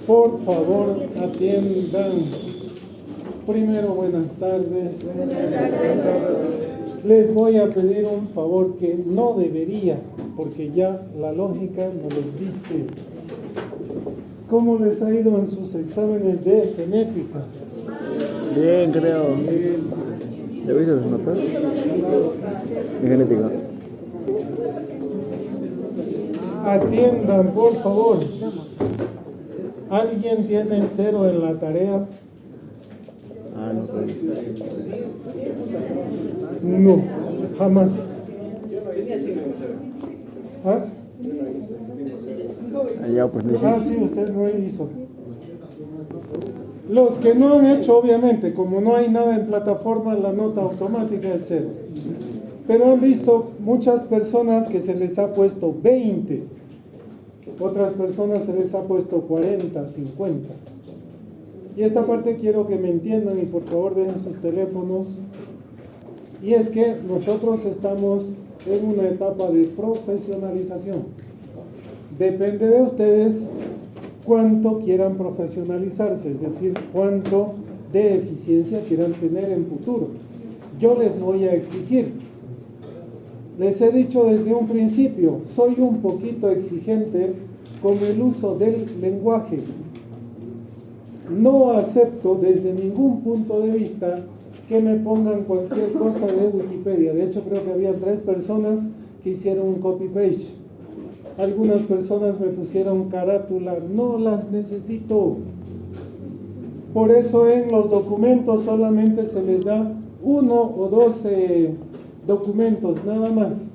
Por favor, atiendan. Primero, buenas tardes. Les voy a pedir un favor que no debería, porque ya la lógica nos los dice. ¿Cómo les ha ido en sus exámenes de genética? Bien, creo. ¿Ya viste sus notas? En genética. Atiendan, por favor. ¿Alguien tiene 0 en la tarea? No sé. No, jamás. ¿Ah? Ya, pues ni Sí, usted no hizo. Los que no han hecho, obviamente, como no hay nada en plataforma, la nota automática es 0. Pero han visto muchas personas que se les ha puesto 20. Otras personas se les ha puesto 40, 50. Y esta parte quiero que me entiendan y por favor dejen sus teléfonos. Y es que nosotros estamos en una etapa de profesionalización. Depende de ustedes cuánto quieran profesionalizarse, es decir, cuánto de eficiencia quieran tener en futuro. Yo les voy a exigir. Les he dicho desde un principio, soy un poquito exigente con el uso del lenguaje. No acepto desde ningún punto de vista que me pongan cualquier cosa de Wikipedia. De hecho, creo que había 3 personas que hicieron un copy-paste. Algunas personas me pusieron carátulas, no las necesito. Por eso en los documentos solamente se les da 1 o 12 documentos, nada más.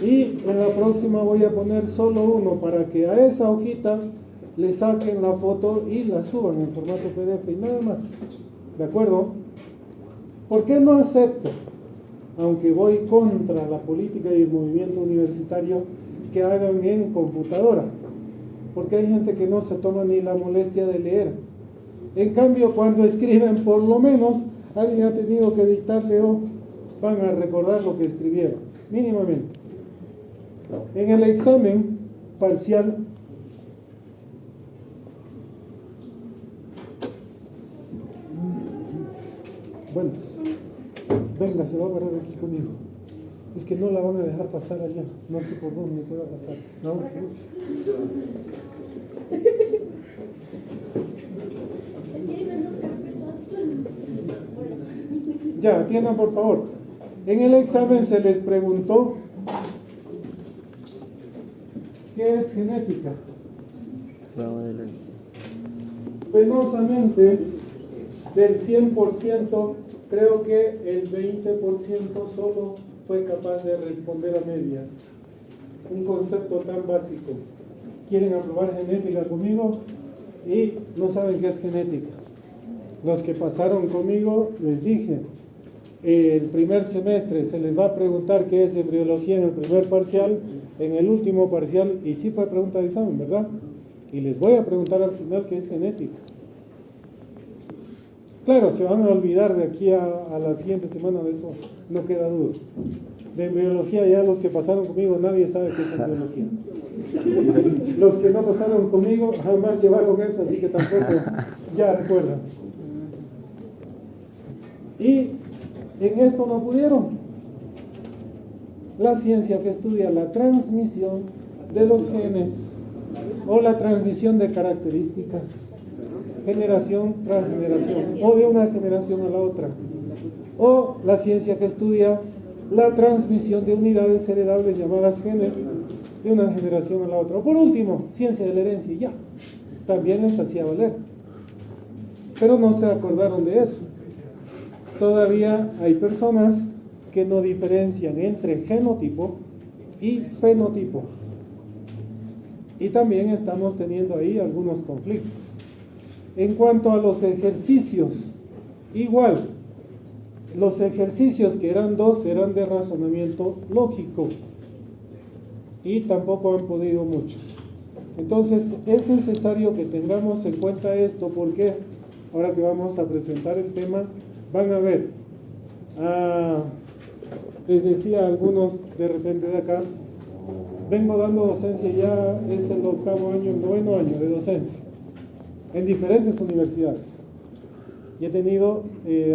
Y en la próxima voy a poner solo 1 para que a esa hojita le saquen la foto y la suban en formato PDF y nada más. ¿De acuerdo? ¿Por qué no acepto? Aunque voy contra la política y el movimiento universitario, que hagan en computadora. Porque hay gente que no se toma ni la molestia de leer. En cambio, cuando escriben, por lo menos alguien ha tenido que dictarle o van a recordar lo que escribieron, mínimamente. En el examen parcial, buenas, venga, se va a parar aquí conmigo. Es que no la van a dejar pasar allá, no sé por dónde pueda pasar. No, sí. Ya, atiendan por favor. En el examen se les preguntó ¿qué es genética? Penosamente, del 100%, creo que el 20% solo fue capaz de responder a medias. Un concepto tan básico. ¿Quieren aprobar genética conmigo? Y no saben qué es genética. Los que pasaron conmigo, les dije, el primer semestre se les va a preguntar qué es embriología en el primer parcial, en el último parcial, y sí fue pregunta de examen, ¿verdad? Y les voy a preguntar al final qué es genética. Claro, se van a olvidar de aquí a la siguiente semana, de eso no queda duda. De embriología, ya los que pasaron conmigo, nadie sabe qué es embriología. Los que no pasaron conmigo jamás llevaron eso, así que tampoco ya recuerdan. Y en esto no pudieron. La ciencia que estudia la transmisión de los genes o la transmisión de características, generación tras generación, o de una generación a la otra, o la ciencia que estudia la transmisión de unidades heredables llamadas genes de una generación a la otra. O por último, ciencia de la herencia, y ya, también les hacía valer. Pero no se acordaron de eso. Todavía hay personas que no diferencian entre genotipo y fenotipo. Y también estamos teniendo ahí algunos conflictos. En cuanto a los ejercicios, igual, los ejercicios que eran 2 eran de razonamiento lógico. y tampoco han podido mucho. Entonces es necesario que tengamos en cuenta esto, porque ahora que vamos a presentar el tema, van a ver, les decía a algunos de repente de acá, vengo dando docencia, ya es el 8º año, el 9º año de docencia, en diferentes universidades. Y he tenido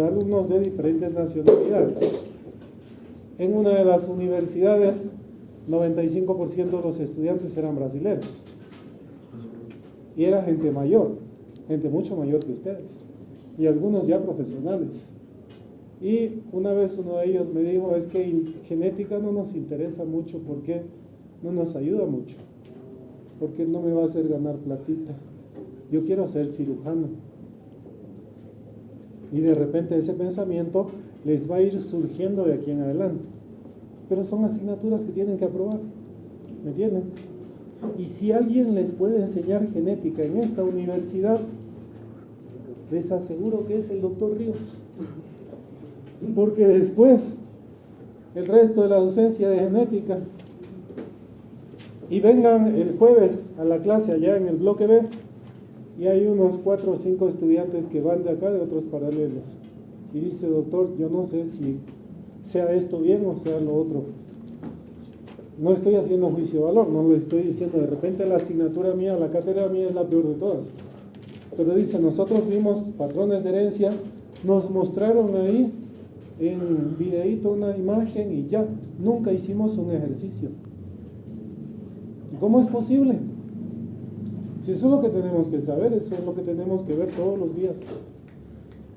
alumnos de diferentes nacionalidades. En una de las universidades, 95% de los estudiantes eran brasileños. Y era gente mayor, gente mucho mayor que ustedes. Y algunos ya profesionales. Y una vez uno de ellos me dijo, es que genética no nos interesa mucho porque no nos ayuda mucho. Porque no me va a hacer ganar platita. Yo quiero ser cirujano. Y de repente ese pensamiento les va a ir surgiendo de aquí en adelante. Pero son asignaturas que tienen que aprobar. ¿Me entienden? Y si alguien les puede enseñar genética en esta universidad, les aseguro que es el doctor Ríos. Porque después, el resto de la docencia de genética, y vengan el jueves a la clase allá en el bloque B, y hay unos 4 o 5 estudiantes que van de acá, de otros paralelos. Y dice, doctor, yo no sé si sea esto bien o sea lo otro. No estoy haciendo juicio de valor, no lo estoy diciendo. De repente la asignatura mía, la cátedra mía es la peor de todas. Pero dice, nosotros vimos patrones de herencia, nos mostraron ahí en videíto una imagen y ya, nunca hicimos un ejercicio. ¿Cómo es posible? Si eso es lo que tenemos que saber, eso es lo que tenemos que ver todos los días.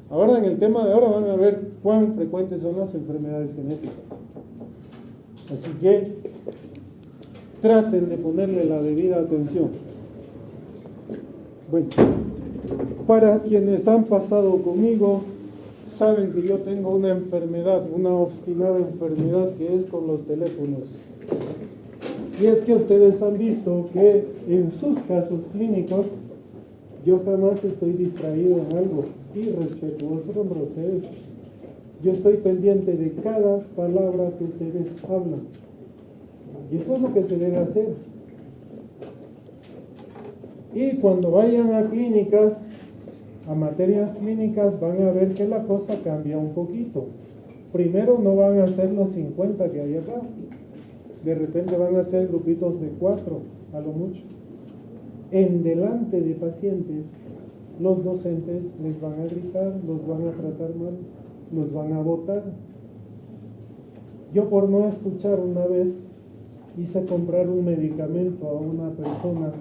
Ahora en el tema de ahora van a ver cuán frecuentes son las enfermedades genéticas. Así que traten de ponerle la debida atención. Bueno, para quienes han pasado conmigo, saben que yo tengo una enfermedad, una obstinada enfermedad que es con los teléfonos. Y es que ustedes han visto que en sus casos clínicos yo jamás estoy distraído en algo irrespetuoso contra ustedes. Yo estoy pendiente de cada palabra que ustedes hablan. Y eso es lo que se debe hacer. Y cuando vayan a clínicas, a materias clínicas, van a ver que la cosa cambia un poquito. Primero no van a ser los 50 que hay acá. De repente van a ser grupitos de 4, a lo mucho. En delante de pacientes, los docentes les van a gritar, los van a tratar mal, los van a botar. Yo por no escuchar una vez hice comprar un medicamento a una persona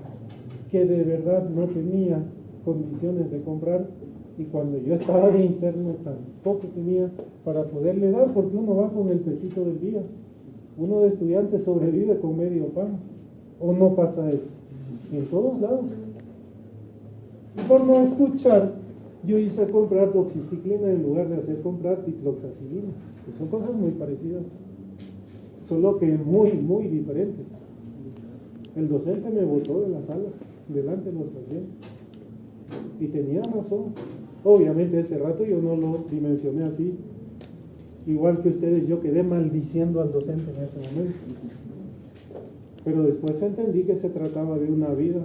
que de verdad no tenía condiciones de comprar, y cuando yo estaba de interno tampoco tenía para poderle dar, porque uno va con el pesito del día. Uno de estudiantes sobrevive con medio pan. ¿O no pasa eso? En todos lados. Y por no escuchar, yo hice comprar doxiciclina en lugar de hacer comprar dicloxacilina, que son cosas muy parecidas, solo que muy, muy diferentes. El docente me botó de la sala, delante de los pacientes. Y tenía razón. Obviamente ese rato yo no lo dimensioné así. Igual que ustedes, yo quedé maldiciendo al docente en ese momento. Pero después entendí que se trataba de una vida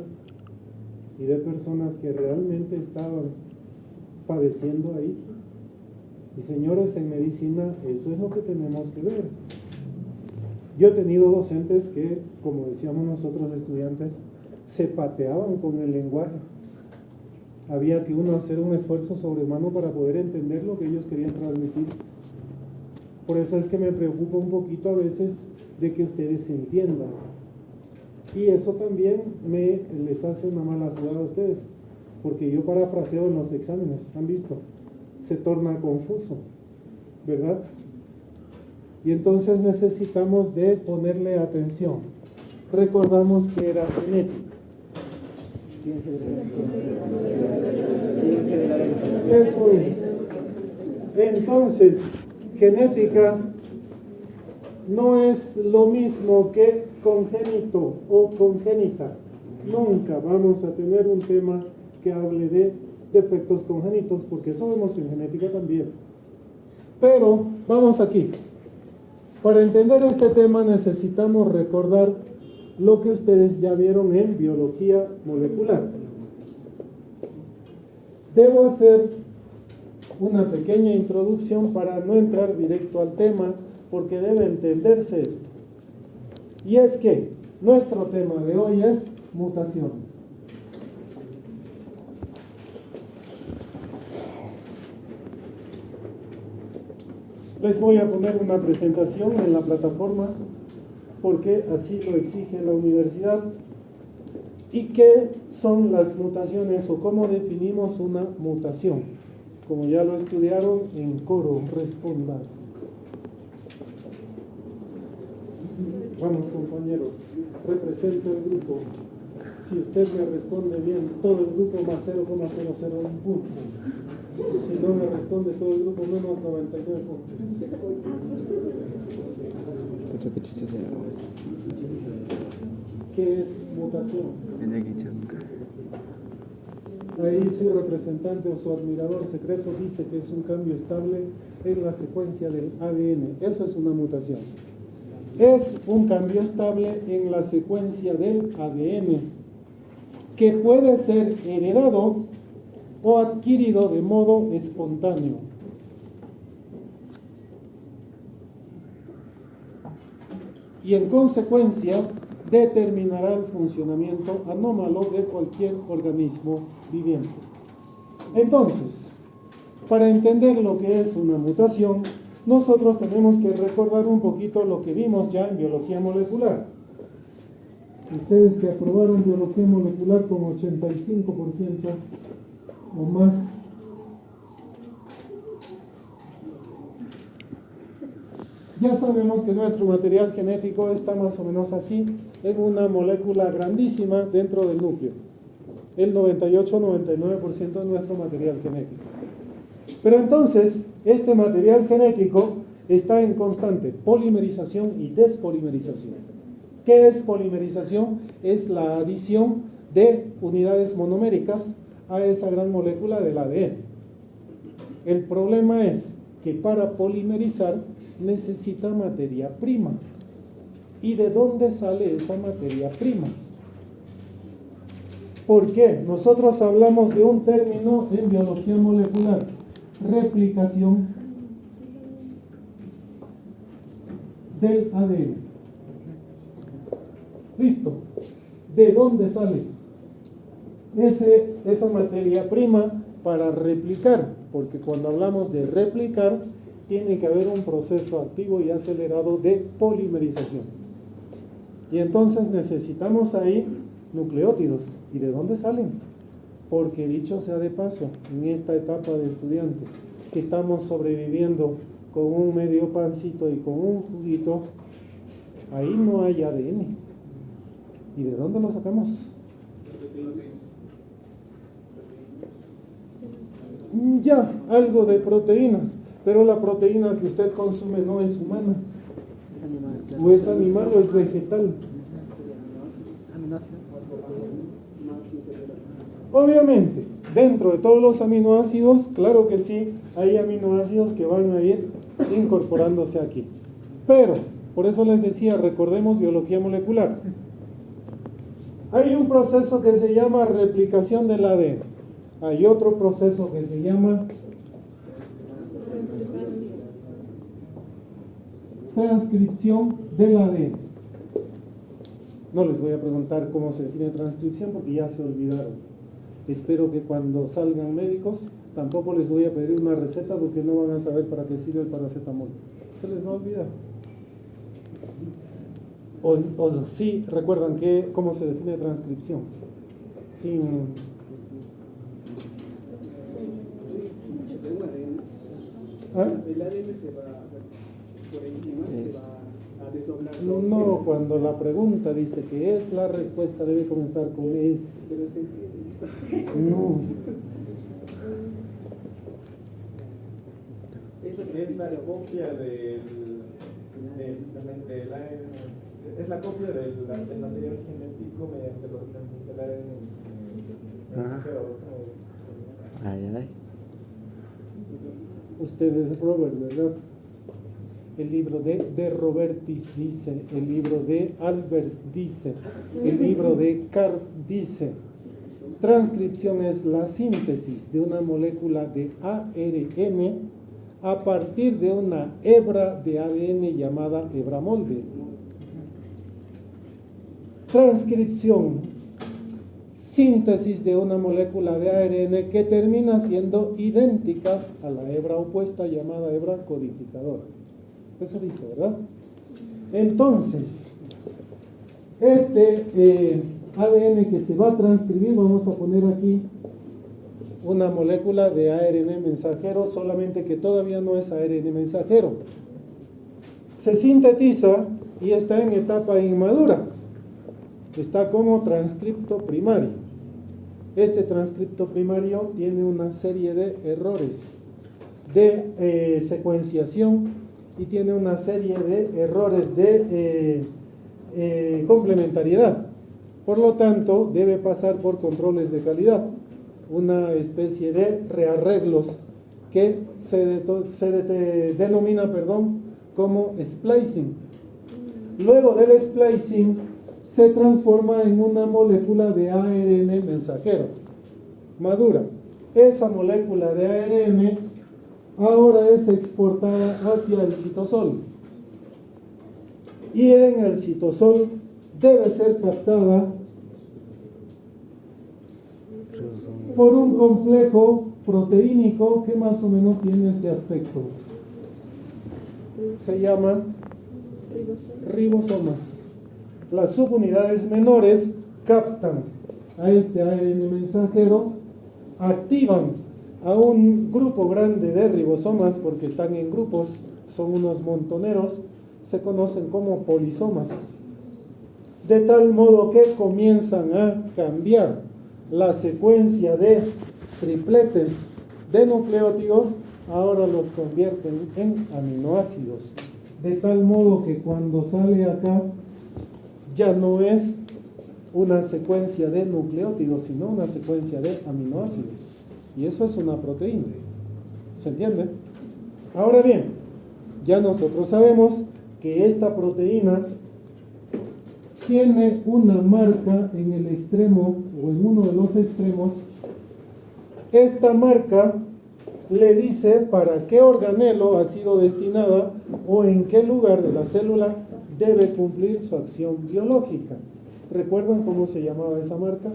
y de personas que realmente estaban padeciendo ahí. Y señores, en medicina eso es lo que tenemos que ver. Yo he tenido docentes que, como decíamos nosotros estudiantes, se pateaban con el lenguaje. Había que uno hacer un esfuerzo sobrehumano para poder entender lo que ellos querían transmitir. Por eso es que me preocupa un poquito a veces de que ustedes entiendan. Y eso también les hace una mala jugada a ustedes, porque yo parafraseo en los exámenes, ¿han visto? Se torna confuso, ¿verdad? Y entonces necesitamos de ponerle atención. Recordamos que era genética. Ciencia de la herencia. Eso es. Entonces, genética no es lo mismo que congénito o congénita. Nunca vamos a tener un tema que hable de defectos congénitos, porque eso vemos en genética también. Pero vamos aquí. Para entender este tema necesitamos recordar lo que ustedes ya vieron en biología molecular. Debo hacer una pequeña introducción para no entrar directo al tema, porque debe entenderse esto. Y es que nuestro tema de hoy es mutaciones. Les voy a poner una presentación en la plataforma porque así lo exige la universidad. ¿Y qué son las mutaciones o cómo definimos una mutación? Como ya lo estudiaron, en coro respondan. Vamos, compañeros, represento el grupo. Si usted me responde bien, todo el grupo más 0,001 punto. Si no me responde todo el grupo, menos 99 puntos. ¿Qué es mutación? Ahí su representante o su admirador secreto dice que es un cambio estable en la secuencia del ADN. Eso es una mutación. Es un cambio estable en la secuencia del ADN que puede ser heredado o adquirido de modo espontáneo. Y en consecuencia determinará el funcionamiento anómalo de cualquier organismo viviente. Entonces, para entender lo que es una mutación, nosotros tenemos que recordar un poquito lo que vimos ya en biología molecular. Ustedes que aprobaron biología molecular con 85% o más, ya sabemos que nuestro material genético está más o menos así, en una molécula grandísima dentro del núcleo. El 98-99% de nuestro material genético. Pero entonces, este material genético está en constante polimerización y despolimerización. ¿Qué es polimerización? Es la adición de unidades monoméricas a esa gran molécula del ADN. El problema es que para polimerizar necesita materia prima. ¿Y de dónde sale esa materia prima? ¿Por qué? Nosotros hablamos de un término en biología molecular, replicación del ADN. Listo. ¿De dónde sale esa materia prima para replicar? Porque cuando hablamos de replicar, tiene que haber un proceso activo y acelerado de polimerización. Y entonces necesitamos ahí nucleótidos. ¿Y de dónde salen? Porque dicho sea de paso, en esta etapa de estudiante, que estamos sobreviviendo con un medio pancito y con un juguito, ahí no hay ADN. ¿Y de dónde lo sacamos? Ya, algo de proteínas, pero la proteína que usted consume no es humana. O es animal o es vegetal. Obviamente, dentro de todos los aminoácidos, claro que sí, hay aminoácidos que van a ir incorporándose aquí. Pero, por eso les decía, recordemos biología molecular. Hay un proceso que se llama replicación del ADN. Hay otro proceso que se llama transcripción del ADN. No les voy a preguntar cómo se define transcripción porque ya se olvidaron. Espero que cuando salgan médicos tampoco les voy a pedir una receta porque no van a saber para qué sirve el paracetamol. Se les va a olvidar. O sí, recuerdan cómo se define transcripción. Sin... ¿Ah? El ADN se va por encima, se va a desdoblar. No, cuando la pregunta dice que es, la respuesta debe comenzar con es. Pero se entiende. No. Es la copia del ARN, es la copia del material genético mediante lo que transmite el ARN mensajero. Ay. Usted es Robert, ¿verdad? el libro de Robertis dice, el libro de Albers dice, el libro de Karp dice. Transcripción es la síntesis de una molécula de ARN a partir de una hebra de ADN llamada hebra molde. Transcripción, síntesis de una molécula de ARN que termina siendo idéntica a la hebra opuesta llamada hebra codificadora. Eso dice, ¿verdad? Entonces, este ADN que se va a transcribir, vamos a poner aquí una molécula de ARN mensajero, solamente que todavía no es ARN mensajero. Se sintetiza y está en etapa inmadura. Está como transcripto primario. Este transcripto primario tiene una serie de errores de secuenciación y tiene una serie de errores de complementariedad. Por lo tanto, debe pasar por controles de calidad, una especie de rearreglos que se denomina como splicing. Luego del splicing se transforma en una molécula de ARN mensajero madura. Esa molécula de ARN ahora es exportada hacia el citosol y en el citosol debe ser captada por un complejo proteínico que más o menos tiene este aspecto. Se llama ribosomas. Las subunidades menores captan a este ARN mensajero, activan a un grupo grande de ribosomas, porque están en grupos, son unos montoneros, se conocen como polisomas. De tal modo que comienzan a cambiar la secuencia de tripletes de nucleótidos, ahora los convierten en aminoácidos. De tal modo que cuando sale acá, ya no es una secuencia de nucleótidos, sino una secuencia de aminoácidos. Y eso es una proteína. ¿Se entiende? Ahora bien, ya nosotros sabemos que esta proteína tiene una marca en el extremo o en uno de los extremos. Esta marca le dice para qué organelo ha sido destinada o en qué lugar de la célula debe cumplir su acción biológica. ¿Recuerdan cómo se llamaba esa marca?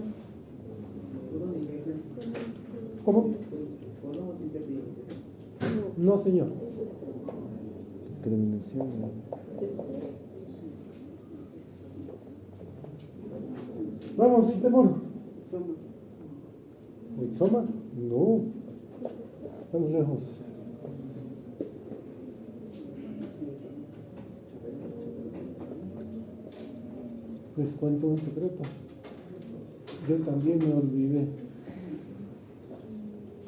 ¿Cómo? No, señor. Vamos, sin temor. ¿Soma? No. Estamos lejos. Les cuento un secreto. Yo también me olvidé.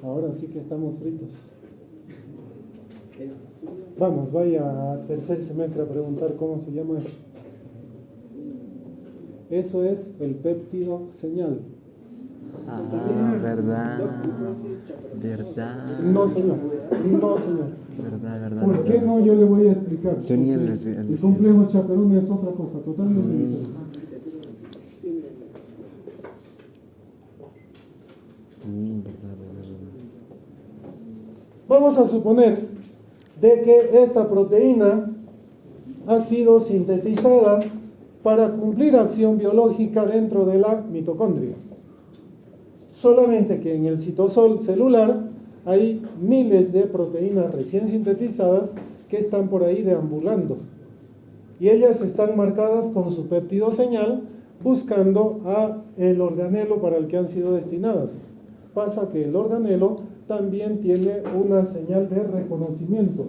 Ahora sí que estamos fritos. Vamos, vaya a tercer semestre a preguntar cómo se llama eso. Eso es el péptido señal. Ah, verdad. Verdad. No, señor. No, señor. Verdad. ¿Por qué no? Yo le voy a explicar. Se unía El complejo chaperón es otra cosa totalmente diferente. Verdad. Vamos a suponer de que esta proteína ha sido sintetizada para cumplir acción biológica dentro de la mitocondria. Solamente que en el citosol celular hay miles de proteínas recién sintetizadas que están por ahí deambulando. Y ellas están marcadas con su péptido señal buscando a el organelo para el que han sido destinadas. Pasa que el organelo también tiene una señal de reconocimiento.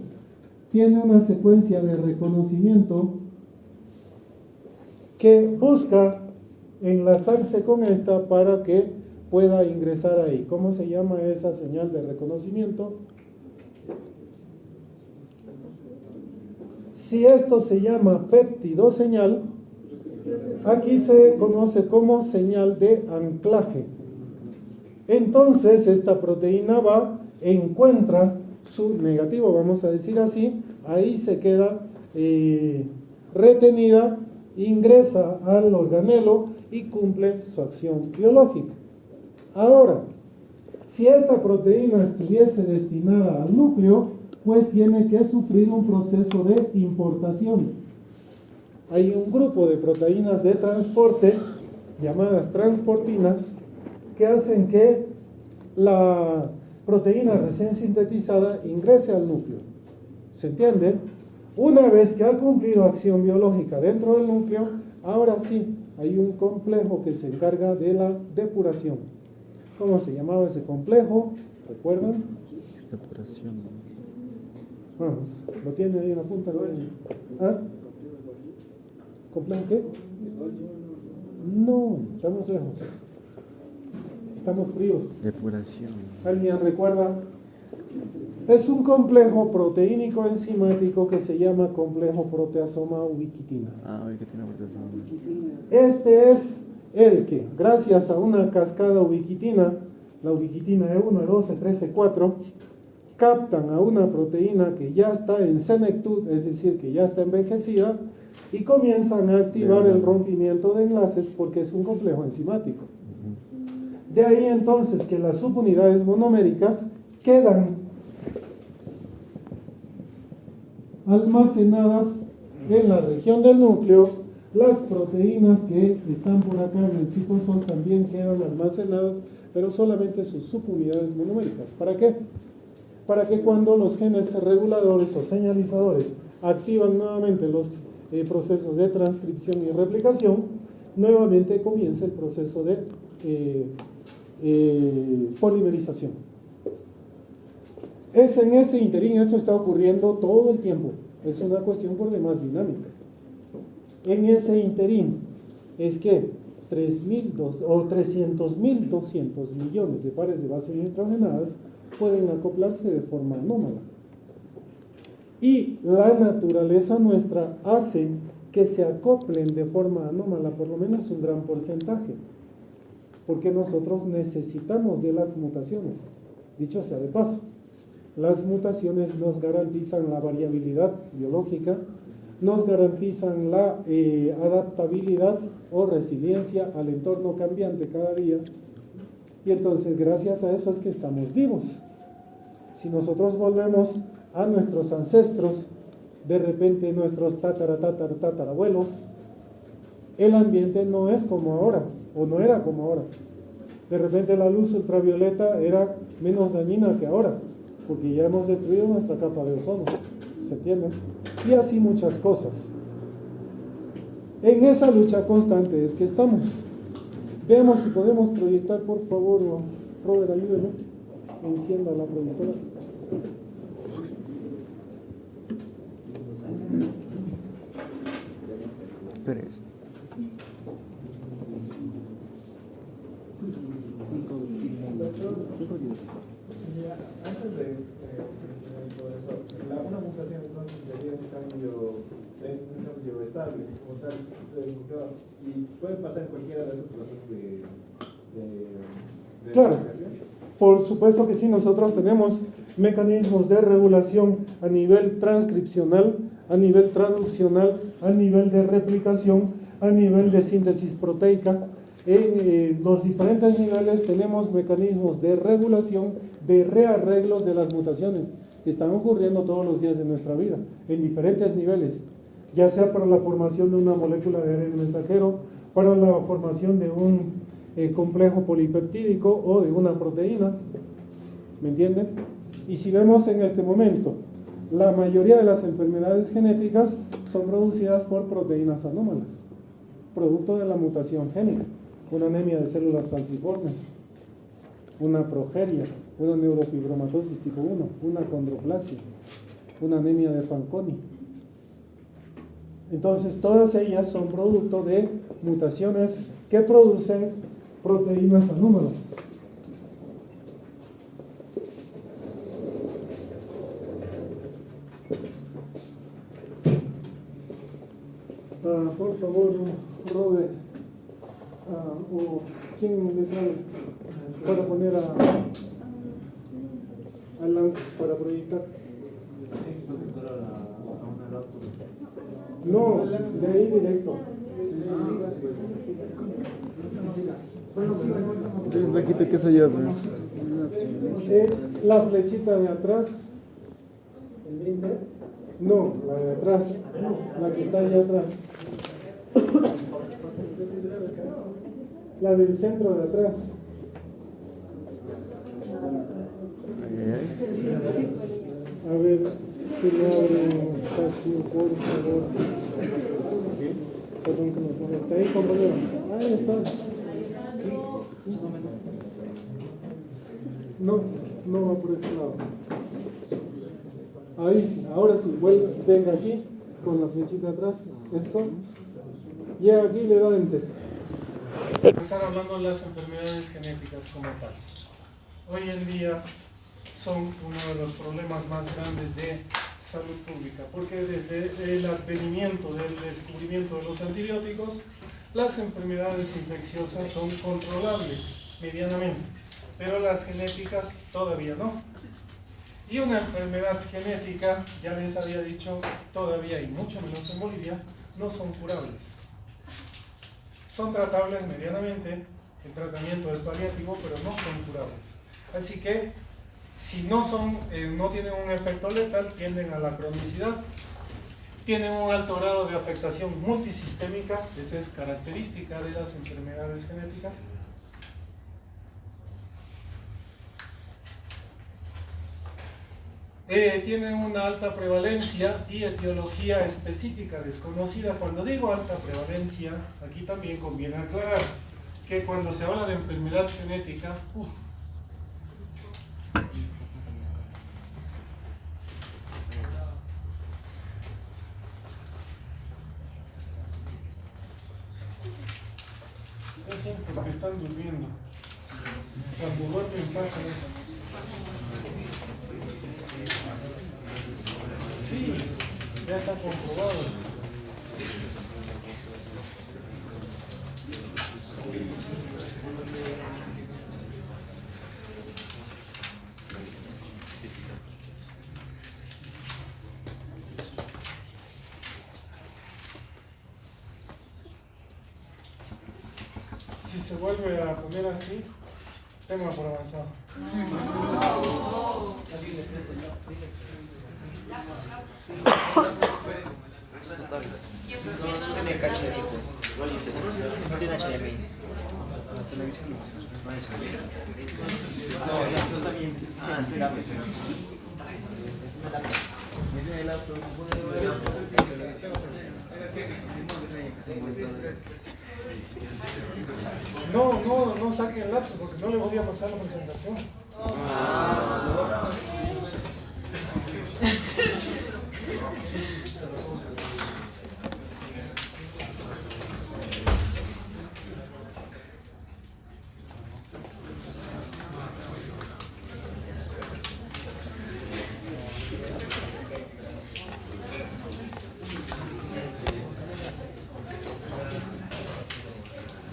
Tiene una secuencia de reconocimiento que busca enlazarse con esta para que pueda ingresar ahí. ¿Cómo se llama esa señal de reconocimiento? Si esto se llama péptido señal, aquí se conoce como señal de anclaje. Entonces esta proteína va, encuentra su negativo, vamos a decir así, ahí se queda retenida, ingresa al organelo y cumple su acción biológica. Ahora, si esta proteína estuviese destinada al núcleo, pues tiene que sufrir un proceso de importación. Hay un grupo de proteínas de transporte, llamadas transportinas, que hacen que la proteína recién sintetizada ingrese al núcleo. ¿Se entiende? Una vez que ha cumplido acción biológica dentro del núcleo, ahora sí, hay un complejo que se encarga de la depuración. ¿Cómo se llamaba ese complejo? ¿Recuerdan? Depuración. Vamos, ¿lo tiene ahí en la punta? ¿Ah? ¿Complejo qué? No, estamos lejos. Estamos fríos. Depuración. ¿Alguien recuerda? Es un complejo proteínico enzimático que se llama complejo proteasoma ubiquitina. Ah, hoy que tiene proteasoma. Este es el que, gracias a una cascada ubiquitina, la ubiquitina E1, E2, E3, E4, captan a una proteína que ya está en senectud, es decir, que ya está envejecida, y comienzan a activar el rompimiento de enlaces porque es un complejo enzimático. De ahí entonces que las subunidades monoméricas quedan almacenadas en la región del núcleo. Las proteínas que están por acá en el citosol también quedan almacenadas, pero solamente sus subunidades monoméricas. ¿Para qué? Para que cuando los genes reguladores o señalizadores activan nuevamente los procesos de transcripción y replicación, nuevamente comienza el proceso de polimerización. Es en ese interín, esto está ocurriendo todo el tiempo, es una cuestión por demás dinámica. En ese interín es que 300.200 millones de pares de bases nitrogenadas pueden acoplarse de forma anómala. Y la naturaleza nuestra hace que se acoplen de forma anómala por lo menos un gran porcentaje, porque nosotros necesitamos de las mutaciones. Dicho sea de paso, las mutaciones nos garantizan la variabilidad biológica, nos garantizan la adaptabilidad o resiliencia al entorno cambiante cada día, y entonces gracias a eso es que estamos vivos. Si nosotros volvemos a nuestros ancestros, de repente nuestros tatarabuelos, el ambiente no es como ahora, o no era como ahora. De repente la luz ultravioleta era menos dañina que ahora, porque ya hemos destruido nuestra capa de ozono, ¿se entiende? Y así muchas cosas. En esa lucha constante es que estamos. Veamos si podemos proyectar, por favor, Robert, ayúdeme, encienda la proyectora. Tres. Antes de todo eso, una mutación entonces sería un cambio estable, como tal, y puede pasar en cualquiera de esos procesos de Claro, replicación. por supuesto que sí, nosotros tenemos mecanismos de regulación a nivel transcripcional, a nivel traduccional, a nivel de replicación, a nivel de síntesis proteica. En los diferentes niveles tenemos mecanismos de regulación, de rearreglos de las mutaciones que están ocurriendo todos los días de nuestra vida, en diferentes niveles, ya sea para la formación de una molécula de ARN mensajero, para la formación de un complejo polipeptídico o de una proteína, ¿me entienden? Y si vemos en este momento, la mayoría de las enfermedades genéticas son producidas por proteínas anómalas, producto de la mutación génica. Una anemia de células falciformes, una progeria, una neurofibromatosis tipo 1, una condroplasia, una anemia de Fanconi. Entonces, todas ellas son producto de mutaciones que producen proteínas anómalas. Por favor, Robert, o quién le sabe para poner para proyectar. Tienes que conectar a una laptop. No, de ahí directo. Entonces, Blanquito, ¿qué soy yo? Pues? La flechita de atrás. No, la de atrás. La que está allá atrás. La del centro de atrás. A ver si le abren espacio, por favor. Perdón que nos moleste. Ahí, compañero. Ahí está. No, no va por ese lado. Ahí sí, ahora sí. Vuelve, venga aquí con la flechita atrás. Eso. Llega aquí y le da enter. Empezar hablando de las enfermedades genéticas como tal. Hoy en día son uno de los problemas más grandes de salud pública, porque desde el advenimiento del descubrimiento de los antibióticos, las enfermedades infecciosas son controlables medianamente, pero las genéticas todavía no. Y una enfermedad genética, ya les había dicho, todavía y mucho menos en Bolivia, no son curables. Son tratables medianamente, el tratamiento es paliativo, pero no son curables. Así que, si no tienen un efecto letal, tienden a la cronicidad, tienen un alto grado de afectación multisistémica, esa es característica de las enfermedades genéticas. Tienen una alta prevalencia y etiología específica desconocida. Cuando digo alta prevalencia, aquí también conviene aclarar que cuando se habla de enfermedad genética, eso es porque están durmiendo. Cuando duermen pasa eso. Sí, ya está comprobado eso. Si se vuelve a poner así, tema por avanzado. Tiene HDMI, pues. No tiene HDMI. La televisión no es HDMI. No, o sea, no está bien. No saquen el laptop porque no le voy a pasar la presentación.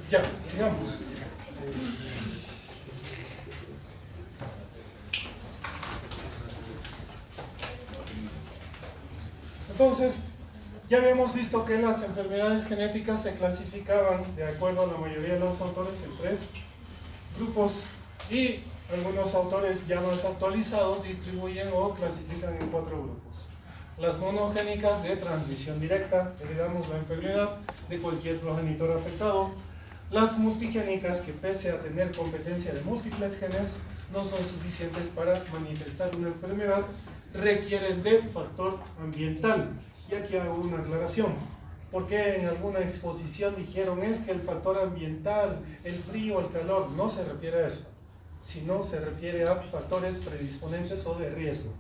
Ya, sigamos. Entonces, ya habíamos visto que las enfermedades genéticas se clasificaban, de acuerdo a la mayoría de los autores, en 3 grupos y algunos autores ya más actualizados distribuyen o clasifican en 4 grupos. Las monogénicas de transmisión directa, heredamos la enfermedad de cualquier progenitor afectado. Las multigénicas, que pese a tener competencia de múltiples genes, no son suficientes para manifestar una enfermedad, requieren de factor ambiental. Y aquí hago una aclaración, porque en alguna exposición dijeron es que el factor ambiental, el frío, el calor, no se refiere a eso, sino se refiere a factores predisponentes o de riesgo.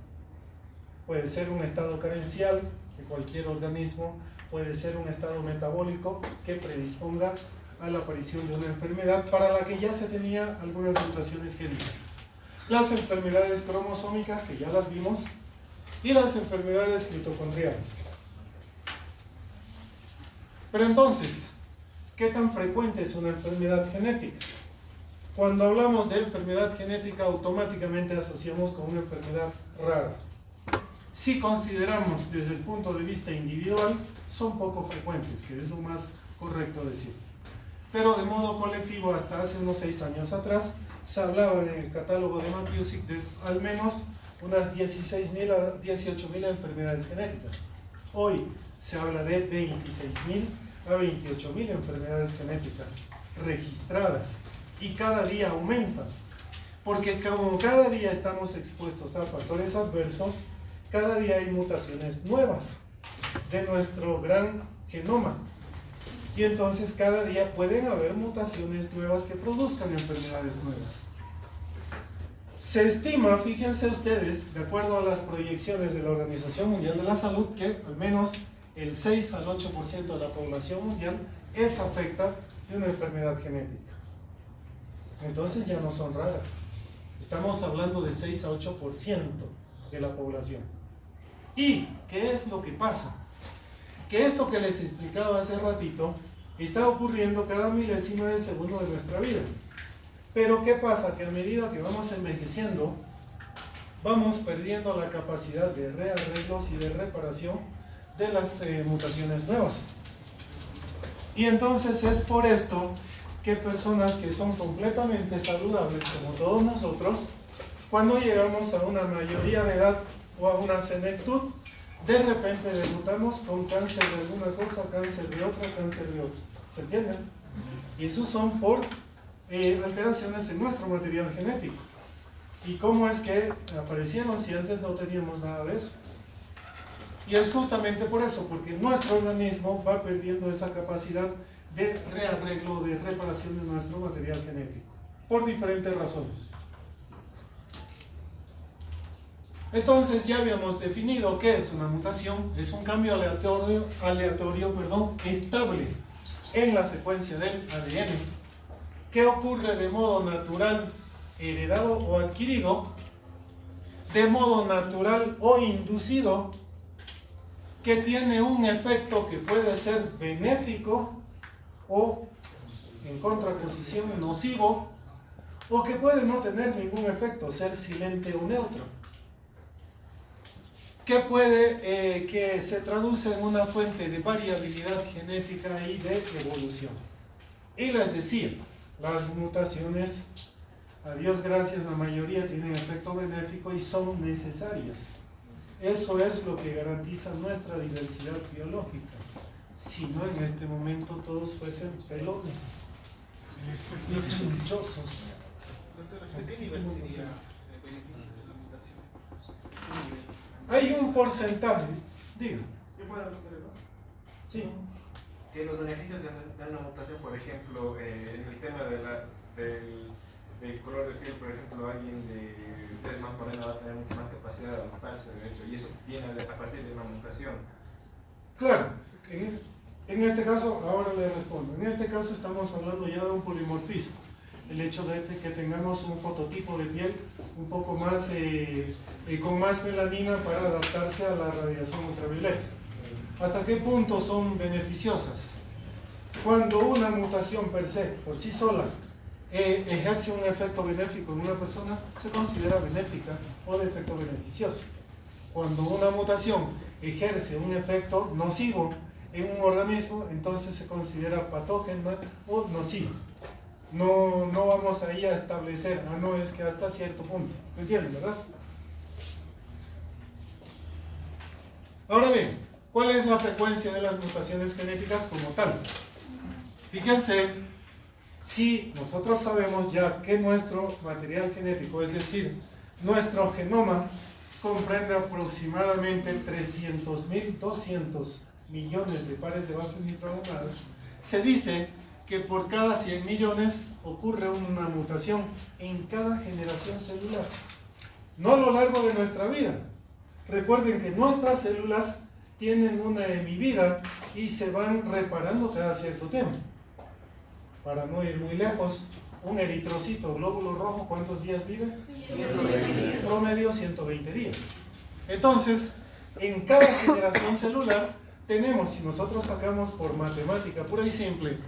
Puede ser un estado carencial de cualquier organismo, puede ser un estado metabólico que predisponga a la aparición de una enfermedad para la que ya se tenía algunas mutaciones genéticas. Las enfermedades cromosómicas, que ya las vimos, y las enfermedades mitocondriales. Pero entonces, ¿qué tan frecuente es una enfermedad genética? Cuando hablamos de enfermedad genética, automáticamente asociamos con una enfermedad rara. si consideramos desde el punto de vista individual, son poco frecuentes, que es lo más correcto decir. Pero de modo colectivo, hasta hace unos 6 años atrás, se hablaba en el catálogo de McKissick de al menos unas 16.000 a 18.000 enfermedades genéticas. Hoy se habla de 26.000 a 28.000 enfermedades genéticas registradas y cada día aumentan, porque como cada día estamos expuestos a factores adversos, cada día hay mutaciones nuevas de nuestro gran genoma. Y entonces cada día pueden haber mutaciones nuevas que produzcan enfermedades nuevas. Se estima, fíjense ustedes, de acuerdo a las proyecciones de la Organización Mundial de la Salud, que al menos el 6 al 8% de la población mundial es afecta de una enfermedad genética. Entonces ya no son raras. Estamos hablando de 6 a 8% de la población. ¿Y qué es lo que pasa? Que esto que les explicaba hace ratito está ocurriendo cada milésima de segundo de nuestra vida. Pero ¿qué pasa? Que a medida que vamos envejeciendo, vamos perdiendo la capacidad de rearreglos y de reparación de las mutaciones nuevas. Y entonces es por esto que personas que son completamente saludables, como todos nosotros, cuando llegamos a una mayoría de edad o a una senectud, de repente debutamos con cáncer de alguna cosa, cáncer de otra, cáncer de otra. ¿Se entiende? Y esos son por alteraciones en nuestro material genético. ¿Y cómo es que aparecieron si antes no teníamos nada de eso? Y es justamente por eso, porque nuestro organismo va perdiendo esa capacidad de rearreglo, de reparación de nuestro material genético, por diferentes razones. Entonces ya habíamos definido qué es una mutación. Es un cambio aleatorio, estable en la secuencia del ADN, que ocurre de modo natural, heredado o adquirido, de modo natural o inducido, que tiene un efecto que puede ser benéfico o en contraposición nocivo, o que puede no tener ningún efecto, ser silente o neutro, que puede, que se traduce en una fuente de variabilidad genética y de evolución. Y les decía, las mutaciones, a Dios gracias, la mayoría tienen efecto benéfico y son necesarias. Eso es lo que garantiza nuestra diversidad biológica. Si no, en este momento todos fuesen pelones y chunchosos. Doctor, ¿hasta qué nivel sería el beneficio de la mutación? Hay un porcentaje, diga. ¿Yo puedo responder eso? Sí. Que los beneficios de una mutación, por ejemplo, en el tema del color de piel, por ejemplo, alguien de tez más morena va a tener mucha más capacidad de adaptarse, de hecho, y eso viene a partir de una mutación. Claro, en este caso, ahora le respondo, en este caso estamos hablando ya de un polimorfismo. El hecho de que tengamos un fototipo de piel un poco más, con más melanina para adaptarse a la radiación ultravioleta. ¿Hasta qué punto son beneficiosas? Cuando una mutación per se, por sí sola, ejerce un efecto benéfico en una persona, se considera benéfica o de efecto beneficioso. Cuando una mutación ejerce un efecto nocivo en un organismo, entonces se considera patógena o nociva. No vamos ahí a establecer, no, es que hasta cierto punto, ¿me entienden, verdad? Ahora bien, ¿cuál es la frecuencia de las mutaciones genéticas como tal? Fíjense, si nosotros sabemos ya que nuestro material genético, es decir, nuestro genoma, comprende aproximadamente 300.200 millones de pares de bases nitrogenadas, se dice que por cada 100 millones ocurre una mutación en cada generación celular, no a lo largo de nuestra vida. Recuerden que nuestras células tienen una hemivida y se van reparando cada cierto tiempo. Para no ir muy lejos, un eritrocito, glóbulo rojo, ¿cuántos días vive? 120. Promedio 120 días. Entonces, en cada generación celular tenemos, si nosotros sacamos por matemática pura y simple,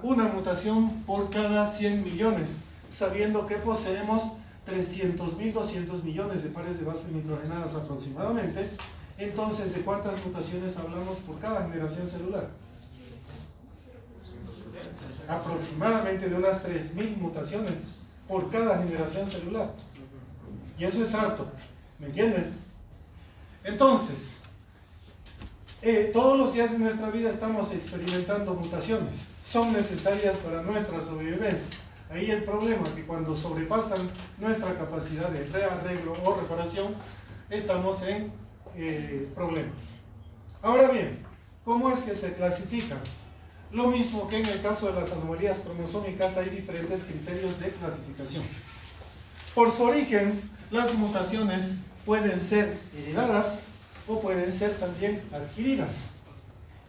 una mutación por cada 100 millones, sabiendo que poseemos 300.000, 200 millones de pares de bases nitrogenadas aproximadamente. Entonces, ¿de cuántas mutaciones hablamos por cada generación celular? Aproximadamente de unas 3.000 mutaciones por cada generación celular. Y eso es harto, ¿me entienden? Entonces, todos los días de nuestra vida estamos experimentando mutaciones. Son necesarias para nuestra sobrevivencia. Ahí el problema, que cuando sobrepasan nuestra capacidad de rearreglo o reparación, estamos en problemas. Ahora bien, ¿cómo es que se clasifican? Lo mismo que en el caso de las anomalías cromosómicas, hay diferentes criterios de clasificación. Por su origen, las mutaciones pueden ser heredadas o pueden ser también adquiridas.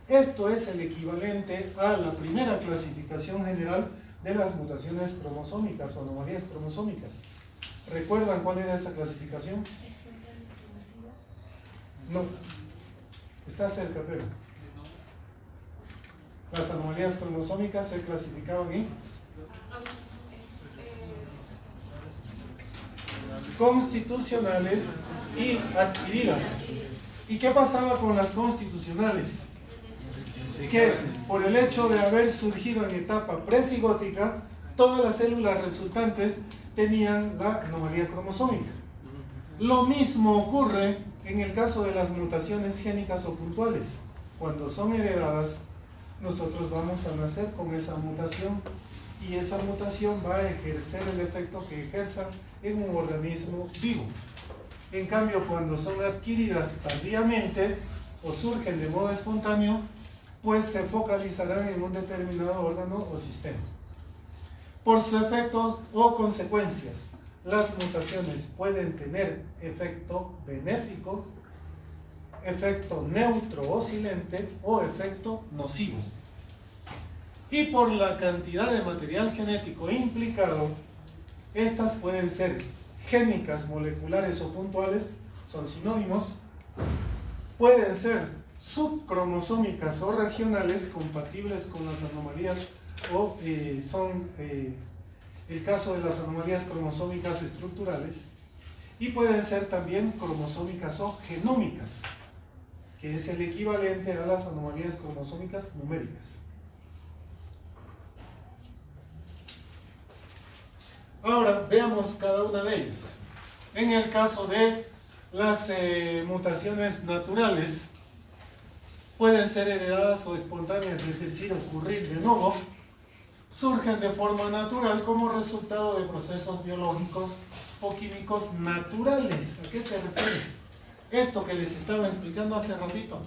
Esto es el equivalente a la primera clasificación general de las mutaciones cromosómicas o anomalías cromosómicas. ¿Recuerdan cuál era esa clasificación? No, está cerca, pero las anomalías cromosómicas se clasificaban en constitucionales y adquiridas. ¿Y qué pasaba con las constitucionales? Que por el hecho de haber surgido en etapa presigótica, todas las células resultantes tenían la anomalía cromosómica. Lo mismo ocurre en el caso de las mutaciones génicas o puntuales. Cuando son heredadas, nosotros vamos a nacer con esa mutación y esa mutación va a ejercer el efecto que ejerza en un organismo vivo. En cambio, cuando son adquiridas tardíamente o surgen de modo espontáneo, pues se focalizarán en un determinado órgano o sistema. Por su efecto o consecuencias, las mutaciones pueden tener efecto benéfico, efecto neutro o silente o efecto nocivo. Y por la cantidad de material genético implicado, estas pueden ser génicas, moleculares o puntuales, son sinónimos, pueden ser subcromosómicas o regionales, compatibles con las anomalías, o son el caso de las anomalías cromosómicas estructurales, y pueden ser también cromosómicas o genómicas, que es el equivalente a las anomalías cromosómicas numéricas. Ahora veamos cada una de ellas. En el caso de las mutaciones naturales, pueden ser heredadas o espontáneas, es decir, ocurrir de nuevo, surgen de forma natural como resultado de procesos biológicos o químicos naturales. ¿A qué se refiere? Esto que les estaba explicando hace ratito.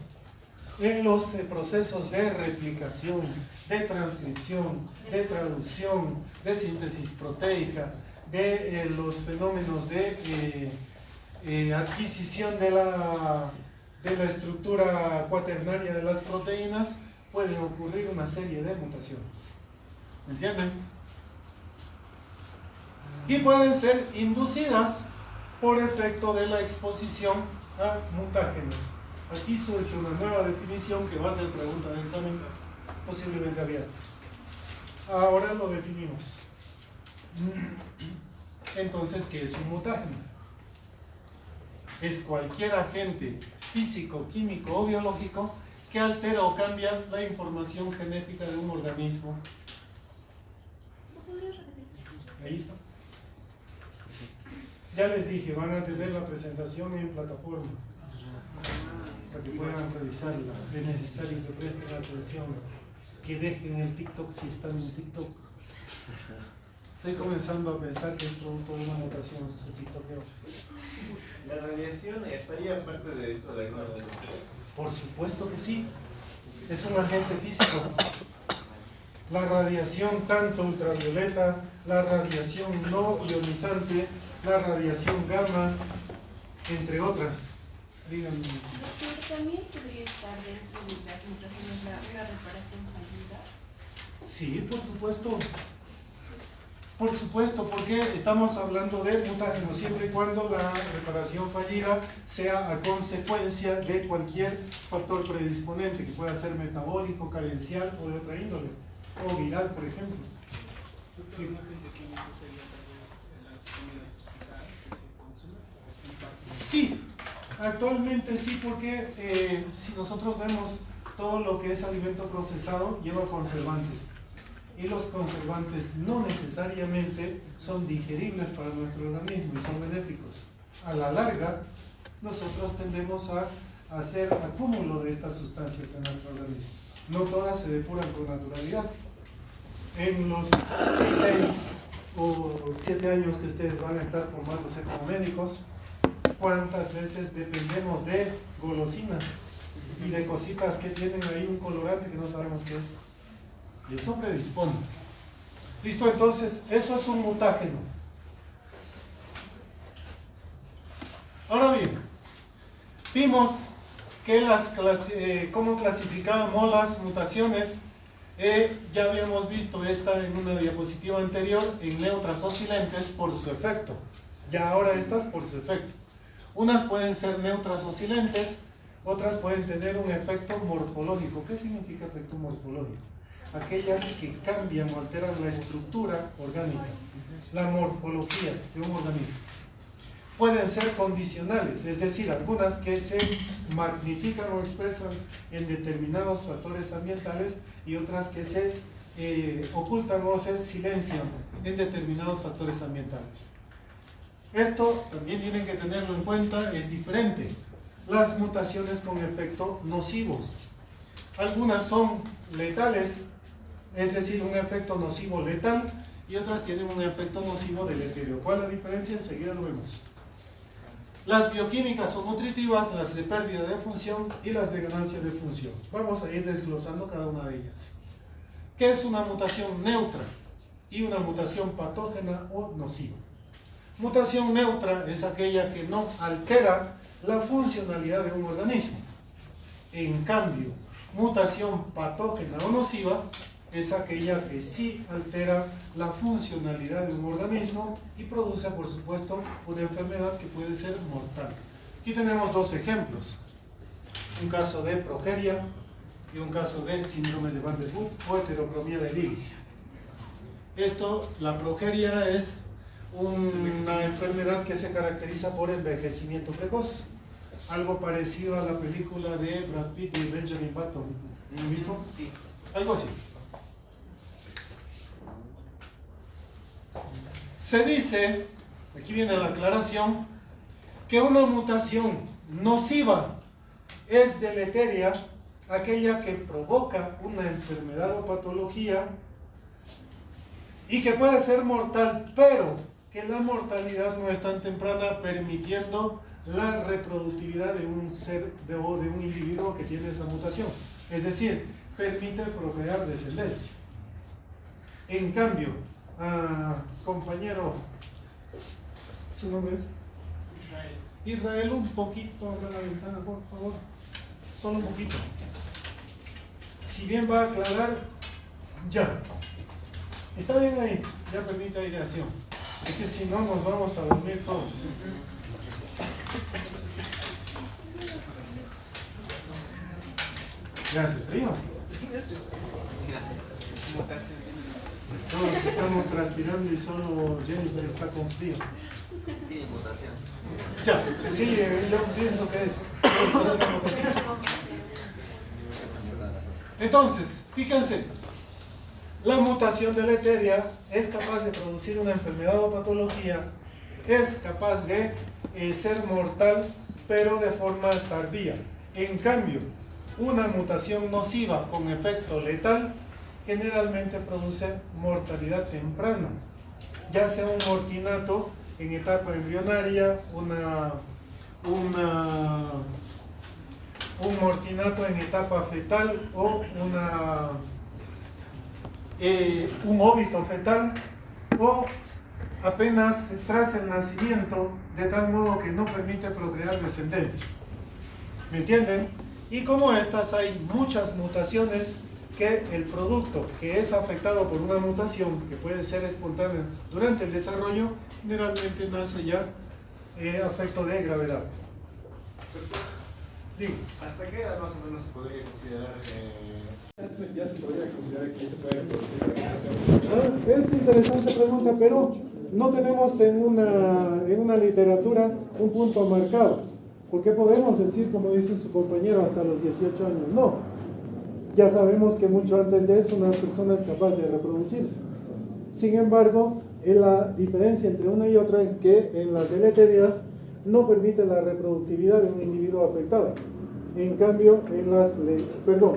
En los procesos de replicación, de transcripción, de traducción, de síntesis proteica, de los fenómenos de adquisición de la estructura cuaternaria de las proteínas, pueden ocurrir una serie de mutaciones. ¿Me entienden? Y pueden ser inducidas por efecto de la exposición a mutágenos. Aquí surge una nueva definición que va a ser pregunta de examen, posiblemente abierta. Ahora lo definimos. Entonces, ¿qué es un mutágeno? Es cualquier agente físico, químico o biológico que altera o cambia la información genética de un organismo. Ahí está. Ya les dije, van a tener la presentación en plataforma para que puedan revisarla. Es necesario que presten atención, que dejen el TikTok si están en TikTok. Estoy comenzando a pensar que es producto de una mutación su TikTokeo. ¿La radiación estaría parte de esto de alguna de las tres? Por supuesto que sí. Es un agente físico. La radiación tanto ultravioleta, la radiación no ionizante, la radiación gamma, entre otras. Díganme. ¿También podría estar dentro de las mutaciones la reparación fallida? Sí, por supuesto. Por supuesto, porque estamos hablando de mutágenos siempre y cuando la reparación fallida sea a consecuencia de cualquier factor predisponente, que pueda ser metabólico, carencial o de otra índole, o viral, por ejemplo. ¿Qué agente químico sería tal vez en las comidas procesadas que se consumen? Sí, actualmente sí, porque si nosotros vemos todo lo que es alimento procesado lleva conservantes. Y los conservantes no necesariamente son digeribles para nuestro organismo y son benéficos. A la larga, nosotros tendemos a hacer acúmulo de estas sustancias en nuestro organismo. No todas se depuran con naturalidad. En los 6 o 7 años que ustedes van a estar formándose como médicos, ¿cuántas veces dependemos de golosinas y de cositas que tienen ahí un colorante que no sabemos qué es? Y eso predispone. Listo, entonces, eso es un mutágeno. Ahora bien, vimos que cómo clasificábamos las mutaciones. Ya habíamos visto esta en una diapositiva anterior en neutras oscilantes por su efecto. Ya ahora estas por su efecto. Unas pueden ser neutras oscilantes, otras pueden tener un efecto morfológico. ¿Qué significa efecto morfológico? Aquellas que cambian o alteran la estructura orgánica, la morfología de un organismo. Pueden ser condicionales, es decir, algunas que se magnifican o expresan en determinados factores ambientales y otras que se ocultan o se silencian en determinados factores ambientales. Esto también tienen que tenerlo en cuenta, es diferente. Las mutaciones con efecto nocivo. Algunas son letales, es decir, un efecto nocivo letal, y otras tienen un efecto nocivo deleterio. ¿Cuál es la diferencia? Enseguida lo vemos. Las bioquímicas son nutritivas, las de pérdida de función y las de ganancia de función. Vamos a ir desglosando cada una de ellas. ¿Qué es una mutación neutra y una mutación patógena o nociva? Mutación neutra es aquella que no altera la funcionalidad de un organismo. En cambio, mutación patógena o nociva es aquella que sí altera la funcionalidad de un organismo y produce, por supuesto, una enfermedad que puede ser mortal. Aquí tenemos dos ejemplos. Un caso de progeria y un caso de síndrome de Van der Boom o heterocromía del iris. La progeria es una enfermedad que se caracteriza por envejecimiento precoz. Algo parecido a la película de Brad Pitt y Benjamin Button. ¿Han visto? Sí. Algo así. Se dice, aquí viene la aclaración, que una mutación nociva es deleteria, aquella que provoca una enfermedad o patología y que puede ser mortal, pero que la mortalidad no es tan temprana, permitiendo la reproductividad de un ser o de un individuo que tiene esa mutación. Es decir, permite procrear descendencia. En cambio, compañero, ¿su nombre es? Israel, un poquito, abre la ventana, por favor. Solo un poquito. Si bien va a aclarar, ya. Está bien ahí, ya permite aireación. Es que si no, nos vamos a dormir todos. ¿Ya hace frío? Todos estamos transpirando y solo Jennifer está con frío. Tiene mutación. Ya, sí, yo pienso que es una mutación. Entonces, fíjense, la mutación deleteria es capaz de producir una enfermedad o patología, es capaz de ser mortal, pero de forma tardía. En cambio, una mutación nociva con efecto letal generalmente produce mortalidad temprana, ya sea un mortinato en etapa embrionaria, un mortinato en etapa fetal o un óbito fetal, o apenas tras el nacimiento, de tal modo que no permite procrear descendencia. ¿Me entienden? Y como estas hay muchas mutaciones que el producto que es afectado por una mutación que puede ser espontánea durante el desarrollo, generalmente nace ya afecto de gravedad. Digo, ¿Hasta qué edad más o menos se podría considerar ya se podría considerar que esto puede producir? es interesante pregunta, pero no tenemos en una literatura un punto marcado, porque podemos decir, como dice su compañero, hasta los 18 años. No, ya sabemos que mucho antes de eso una persona es capaz de reproducirse. Sin embargo, la diferencia entre una y otra es que en las deleterias no permite la reproductividad de un individuo afectado. En cambio,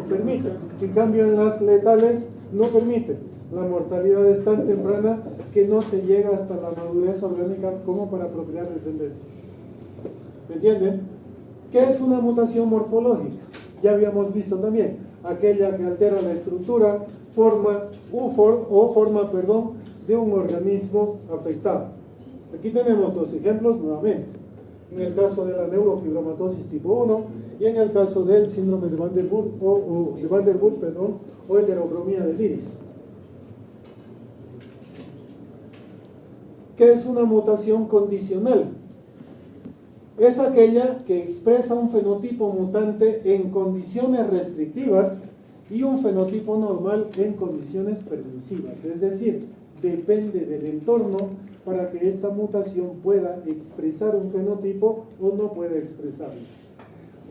permite. En cambio, en las letales no permite. La mortalidad es tan temprana que no se llega hasta la madurez orgánica como para procrear descendencia. ¿Me entienden? ¿Qué es una mutación morfológica? Ya habíamos visto también, aquella que altera la estructura, forma de un organismo afectado. Aquí tenemos los ejemplos nuevamente. En el caso de la neurofibromatosis tipo 1 y en el caso del síndrome de Van der Boom o heterocromía del iris. ¿Qué es una mutación condicional? Es aquella que expresa un fenotipo mutante en condiciones restrictivas y un fenotipo normal en condiciones permisivas. Es decir, depende del entorno para que esta mutación pueda expresar un fenotipo o no pueda expresarlo.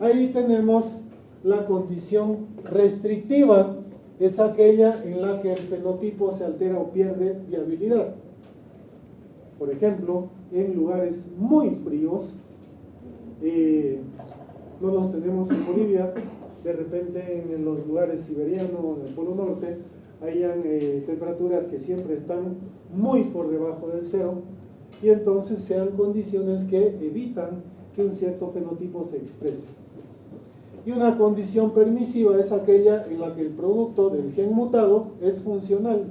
Ahí tenemos la condición restrictiva, es aquella en la que el fenotipo se altera o pierde viabilidad. Por ejemplo, en lugares muy fríos, no los tenemos en Bolivia, de repente en los lugares siberianos o en el Polo Norte, hayan temperaturas que siempre están muy por debajo del cero, y entonces sean condiciones que evitan que un cierto fenotipo se exprese. Y una condición permisiva es aquella en la que el producto del gen mutado es funcional.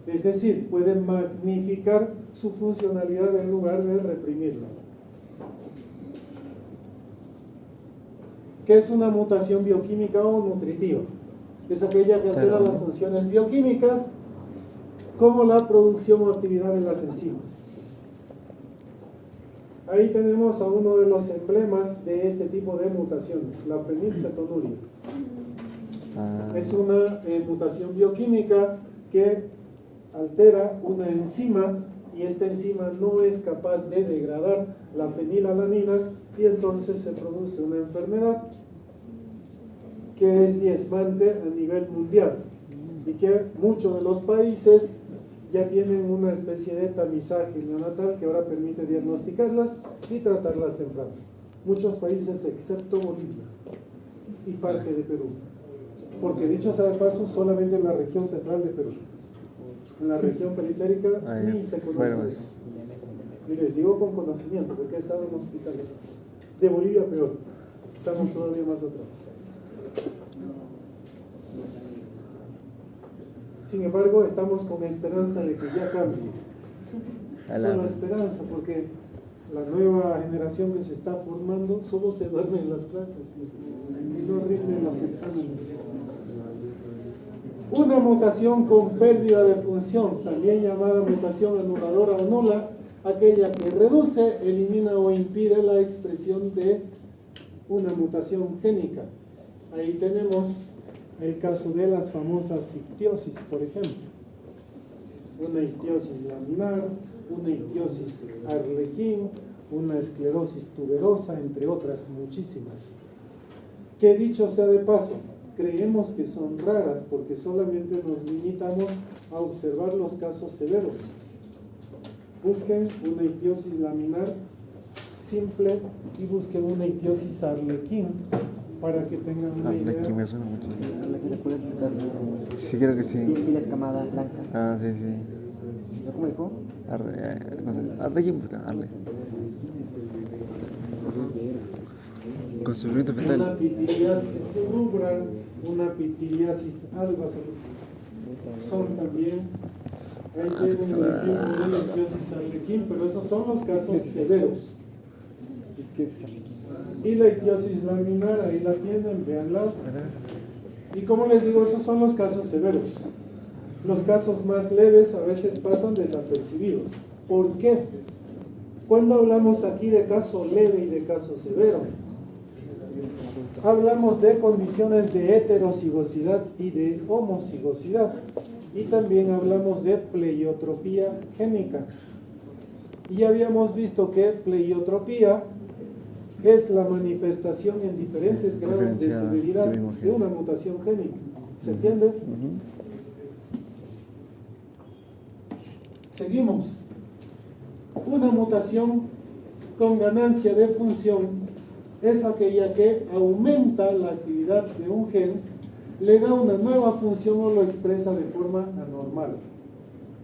Es decir, puede magnificar su funcionalidad en lugar de reprimirla. ¿Qué es una mutación bioquímica o nutritiva? Es aquella que altera las funciones bioquímicas, como la producción o actividad de las enzimas. Ahí tenemos a uno de los emblemas de este tipo de mutaciones, la fenilcetonuria. Es una mutación bioquímica que altera una enzima y esta enzima no es capaz de degradar la fenilalanina y entonces se produce una enfermedad que es diezmante a nivel mundial y que muchos de los países ya tienen una especie de tamizaje neonatal que ahora permite diagnosticarlas y tratarlas temprano. Muchos países excepto Bolivia y parte de Perú, porque dicho sea de paso, solamente en la región central de Perú. En la región periférica ni se conoce eso. Y les digo con conocimiento, porque he estado en hospitales. De Bolivia peor, estamos todavía más atrás. Sin embargo, estamos con esperanza de que ya cambie. Solo esperanza, porque la nueva generación que se está formando solo se duerme en las clases y no rinde los exámenes. Una mutación con pérdida de función, también llamada mutación anuladora o nula, aquella que reduce, elimina o impide la expresión de una mutación génica. Ahí tenemos el caso de las famosas ictiosis, por ejemplo. Una ictiosis laminar, una ictiosis arlequín, una esclerosis tuberosa, entre otras muchísimas. Que dicho sea de paso, creemos que son raras porque solamente nos limitamos a observar los casos severos. Busquen una ictiosis laminar simple y busquen una ictiosis arlequín para que tengan una idea. Arlequín me suena mucho. Sí, Sí, creo que sí. Y la escamada blanca. Ah, sí, sí. ¿Cómo dijo? No sé, Arlequín busca, Arle. Con sufrimiento Una fetal. pitiliasis rubra, una pitiliasis alba, son también. Ahí tienen el ejemplo de la ictiosis arlequín, pero esos son los casos severos. ¿Qué es arlequín? Y la ictiosis laminar, ahí la tienen, véanla. Y como les digo, esos son los casos severos. Los casos más leves a veces pasan desapercibidos. ¿Por qué? Cuando hablamos aquí de caso leve y de caso severo, hablamos de condiciones de heterocigosidad y de homocigosidad. Y también hablamos de pleiotropía génica. Y ya habíamos visto que pleiotropía es la manifestación en diferentes grados de severidad de una mutación génica. ¿Se entiende? Seguimos. Una mutación con ganancia de función es aquella que aumenta la actividad de un gen, le da una nueva función o lo expresa de forma anormal.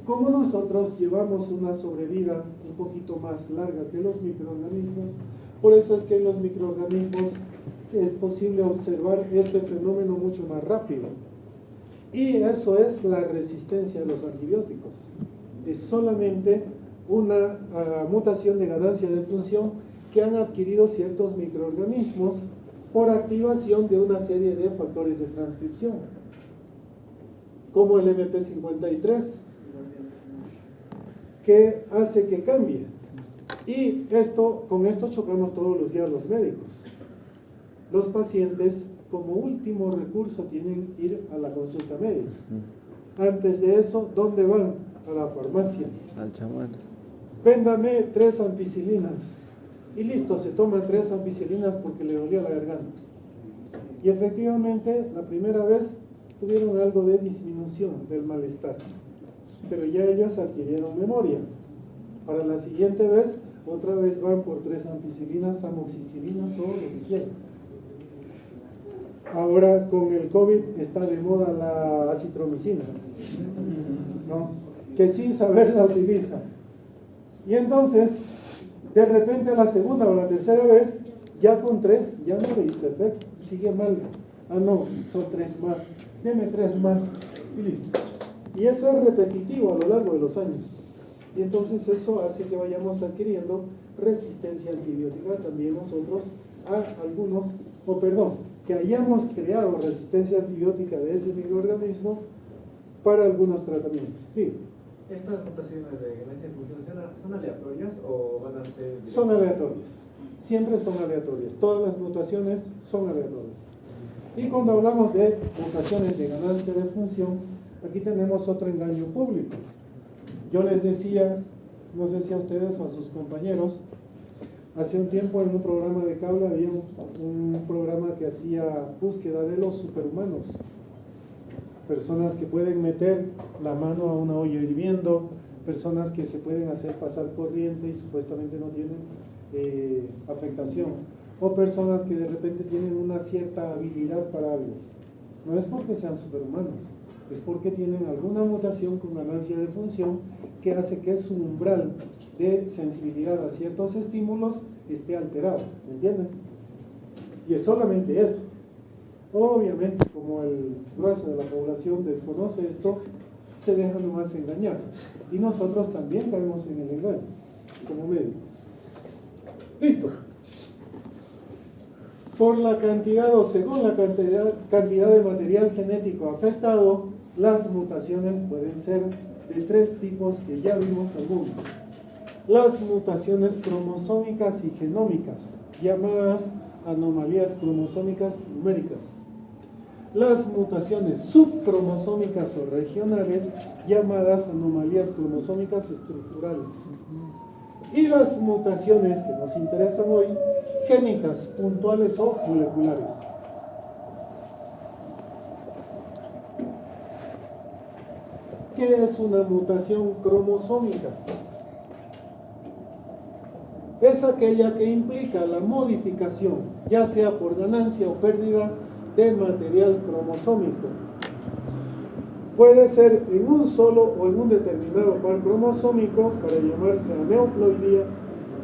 Como nosotros llevamos una sobrevida un poquito más larga que los microorganismos, por eso es que en los microorganismos es posible observar este fenómeno mucho más rápido. Y eso es la resistencia a los antibióticos. Es solamente una mutación de ganancia de función que han adquirido ciertos microorganismos por activación de una serie de factores de transcripción, como el MP53, que hace que cambie. Y con esto chocamos todos los días los médicos. Los pacientes, como último recurso, tienen que ir a la consulta médica. Antes de eso, ¿dónde van? A la farmacia. Al chamán. Véndame 3 ampicilinas. Y listo, se toman 3 ampicilinas porque le dolía la garganta. Y efectivamente, la primera vez tuvieron algo de disminución del malestar. Pero ya ellos adquirieron memoria. Para la siguiente vez, otra vez van por 3 ampicilinas, amoxicilinas o lo que quieran. Ahora con el COVID está de moda la acitromicina, ¿no? Que sin saber la utiliza. Y entonces, de repente la segunda o la tercera vez, ya con 3, ya no le hizo efecto, sigue mal. Ah, no, son 3 más, deme 3 más, y listo. Y eso es repetitivo a lo largo de los años. Y entonces eso hace que vayamos adquiriendo resistencia antibiótica también nosotros a algunos, que hayamos creado resistencia antibiótica de ese microorganismo para algunos tratamientos. Digo, ¿Estas mutaciones de ganancia de función son aleatorias o van a ser...? Son aleatorias, siempre son aleatorias, todas las mutaciones son aleatorias. Y cuando hablamos de mutaciones de ganancia de función, aquí tenemos otro engaño público. Yo les decía, no sé si a ustedes o a sus compañeros, hace un tiempo en un programa de cable había un programa que hacía búsqueda de los superhumanos. Personas que pueden meter la mano a una olla hirviendo, personas que se pueden hacer pasar corriente y supuestamente no tienen afectación, o personas que de repente tienen una cierta habilidad para algo. No es porque sean superhumanos, es porque tienen alguna mutación con ganancia de función que hace que su umbral de sensibilidad a ciertos estímulos esté alterado, ¿me entienden? Y es solamente eso. Obviamente, como el grueso de la población desconoce esto, se deja nomás engañar. Y nosotros también caemos en el engaño, como médicos. Listo. Por la cantidad o según la cantidad de material genético afectado, las mutaciones pueden ser de 3 tipos que ya vimos algunos. Las mutaciones cromosómicas y genómicas, llamadas anomalías cromosómicas numéricas. Las mutaciones subcromosómicas o regionales, llamadas anomalías cromosómicas estructurales. Y las mutaciones que nos interesan hoy, génicas, puntuales o moleculares. ¿Qué es una mutación cromosómica? Es aquella que implica la modificación, ya sea por ganancia o pérdida, de material cromosómico. Puede ser en un solo o en un determinado par cromosómico para llamarse aneuploidía,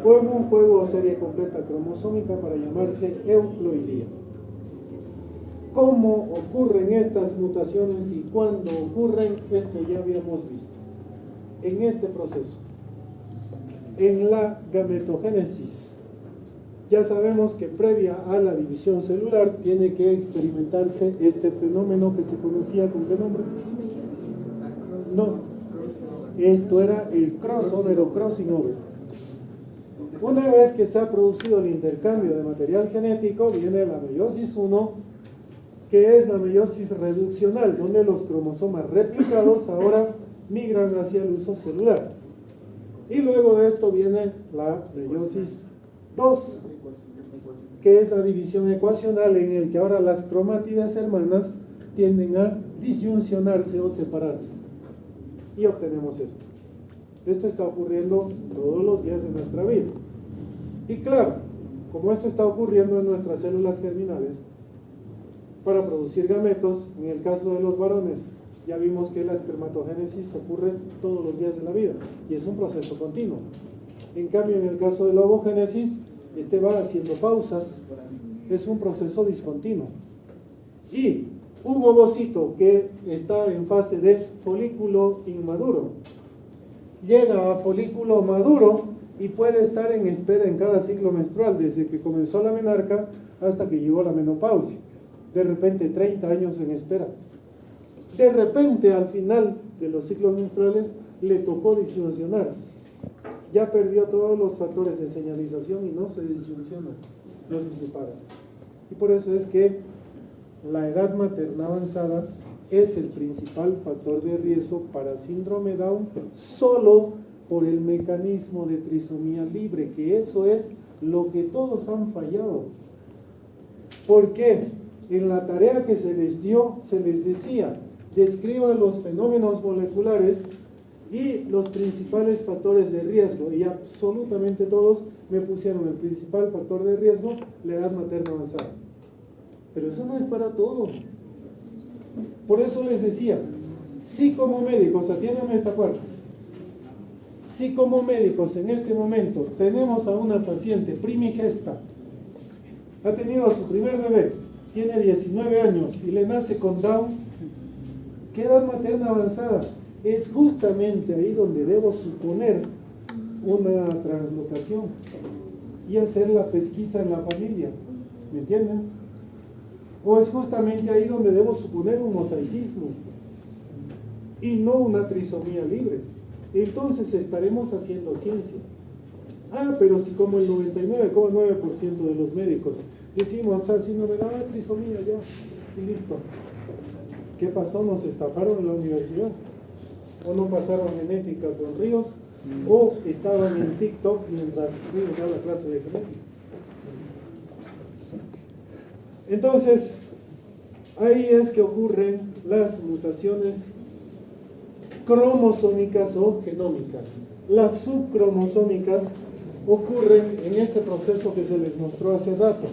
o en un juego o serie completa cromosómica para llamarse euploidía. ¿Cómo ocurren estas mutaciones y cuándo ocurren? Esto ya habíamos visto. En este proceso, en la gametogénesis, ya sabemos que previa a la división celular tiene que experimentarse este fenómeno que se conocía ¿con qué nombre? No, esto era el crossover o crossing over. Una vez que se ha producido el intercambio de material genético, viene la meiosis 1, que es la meiosis reduccional, donde los cromosomas replicados ahora migran hacia el uso celular. Y luego de esto viene la meiosis 2, que es la división ecuacional, en el que ahora las cromátidas hermanas tienden a disyuncionarse o separarse. Y obtenemos esto. Esto está ocurriendo todos los días de nuestra vida. Y claro, como esto está ocurriendo en nuestras células germinales, para producir gametos, en el caso de los varones, ya vimos que la espermatogénesis ocurre todos los días de la vida y es un proceso continuo. En cambio, en el caso de la ovogénesis, este va haciendo pausas, es un proceso discontinuo. Y un ovocito que está en fase de folículo inmaduro llega a folículo maduro y puede estar en espera en cada ciclo menstrual, desde que comenzó la menarca hasta que llegó la menopausia. De repente 30 años en espera. De repente al final de los ciclos menstruales le tocó disyuncionarse. Ya perdió todos los factores de señalización y no se disyunciona, no se separa. Y por eso es que la edad materna avanzada es el principal factor de riesgo para síndrome Down, solo por el mecanismo de trisomía libre, que eso es lo que todos han fallado. ¿Por qué? En la tarea que se les dio, se les decía, describan los fenómenos moleculares y los principales factores de riesgo, y absolutamente todos me pusieron el principal factor de riesgo, la edad materna avanzada. Pero eso no es para todo. Por eso les decía, si como médicos, atiéndanme esta parte, si como médicos en este momento tenemos a una paciente primigesta, ha tenido a su primer bebé, tiene 19 años y le nace con Down, ¿qué edad materna avanzada? Es justamente ahí donde debo suponer una translocación y hacer la pesquisa en la familia, ¿me entienden? O es justamente ahí donde debo suponer un mosaicismo y no una trisomía libre. Entonces estaremos haciendo ciencia. Pero si como el 99,9% de los médicos decimos, si no me da trisomía ya, y listo. ¿Qué pasó? ¿Nos estafaron en la universidad? ¿O no pasaron genética con Ríos? ¿O estaban en TikTok mientras Ríos daba la clase de genética? Entonces, ahí es que ocurren las mutaciones cromosómicas o genómicas. Las subcromosómicas ocurren en ese proceso que se les mostró hace rato,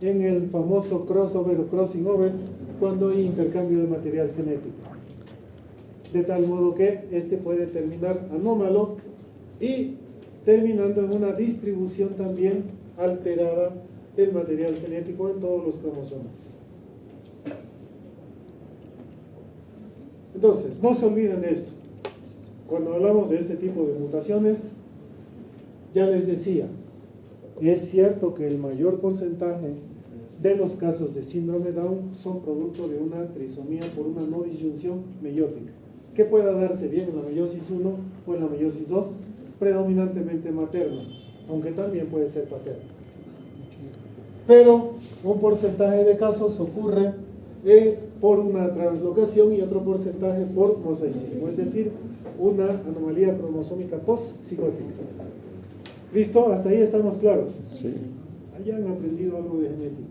en el famoso crossover o crossing over, cuando hay intercambio de material genético. De tal modo que este puede terminar anómalo y terminando en una distribución también alterada del material genético en todos los cromosomas. Entonces, no se olviden de esto. Cuando hablamos de este tipo de mutaciones, ya les decía, es cierto que el mayor porcentaje de los casos de síndrome Down son producto de una trisomía por una no disyunción meiótica, que pueda darse bien en la meiosis 1 o en la meiosis 2, predominantemente materna, aunque también puede ser paterna. Pero un porcentaje de casos ocurre por una translocación y otro porcentaje por mosaicismo, es decir, una anomalía cromosómica post-cigótica. ¿Listo? Hasta ahí estamos claros. Sí. Allá han aprendido algo de genética.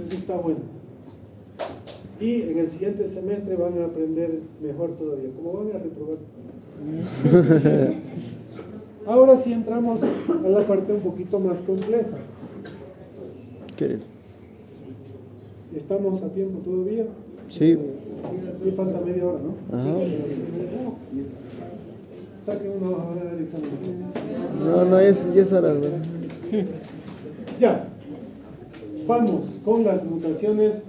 Eso está bueno. Y en el siguiente semestre van a aprender mejor todavía. ¿Cómo van a reprobar? Ahora sí entramos a la parte un poquito más compleja. ¿Qué? ¿Estamos a tiempo todavía? Sí. Sí, falta media hora, ¿no? Ajá. Saquen una hoja, van a dar el examen. No, ya es hora, ¿no? Ya. Vamos con las mutaciones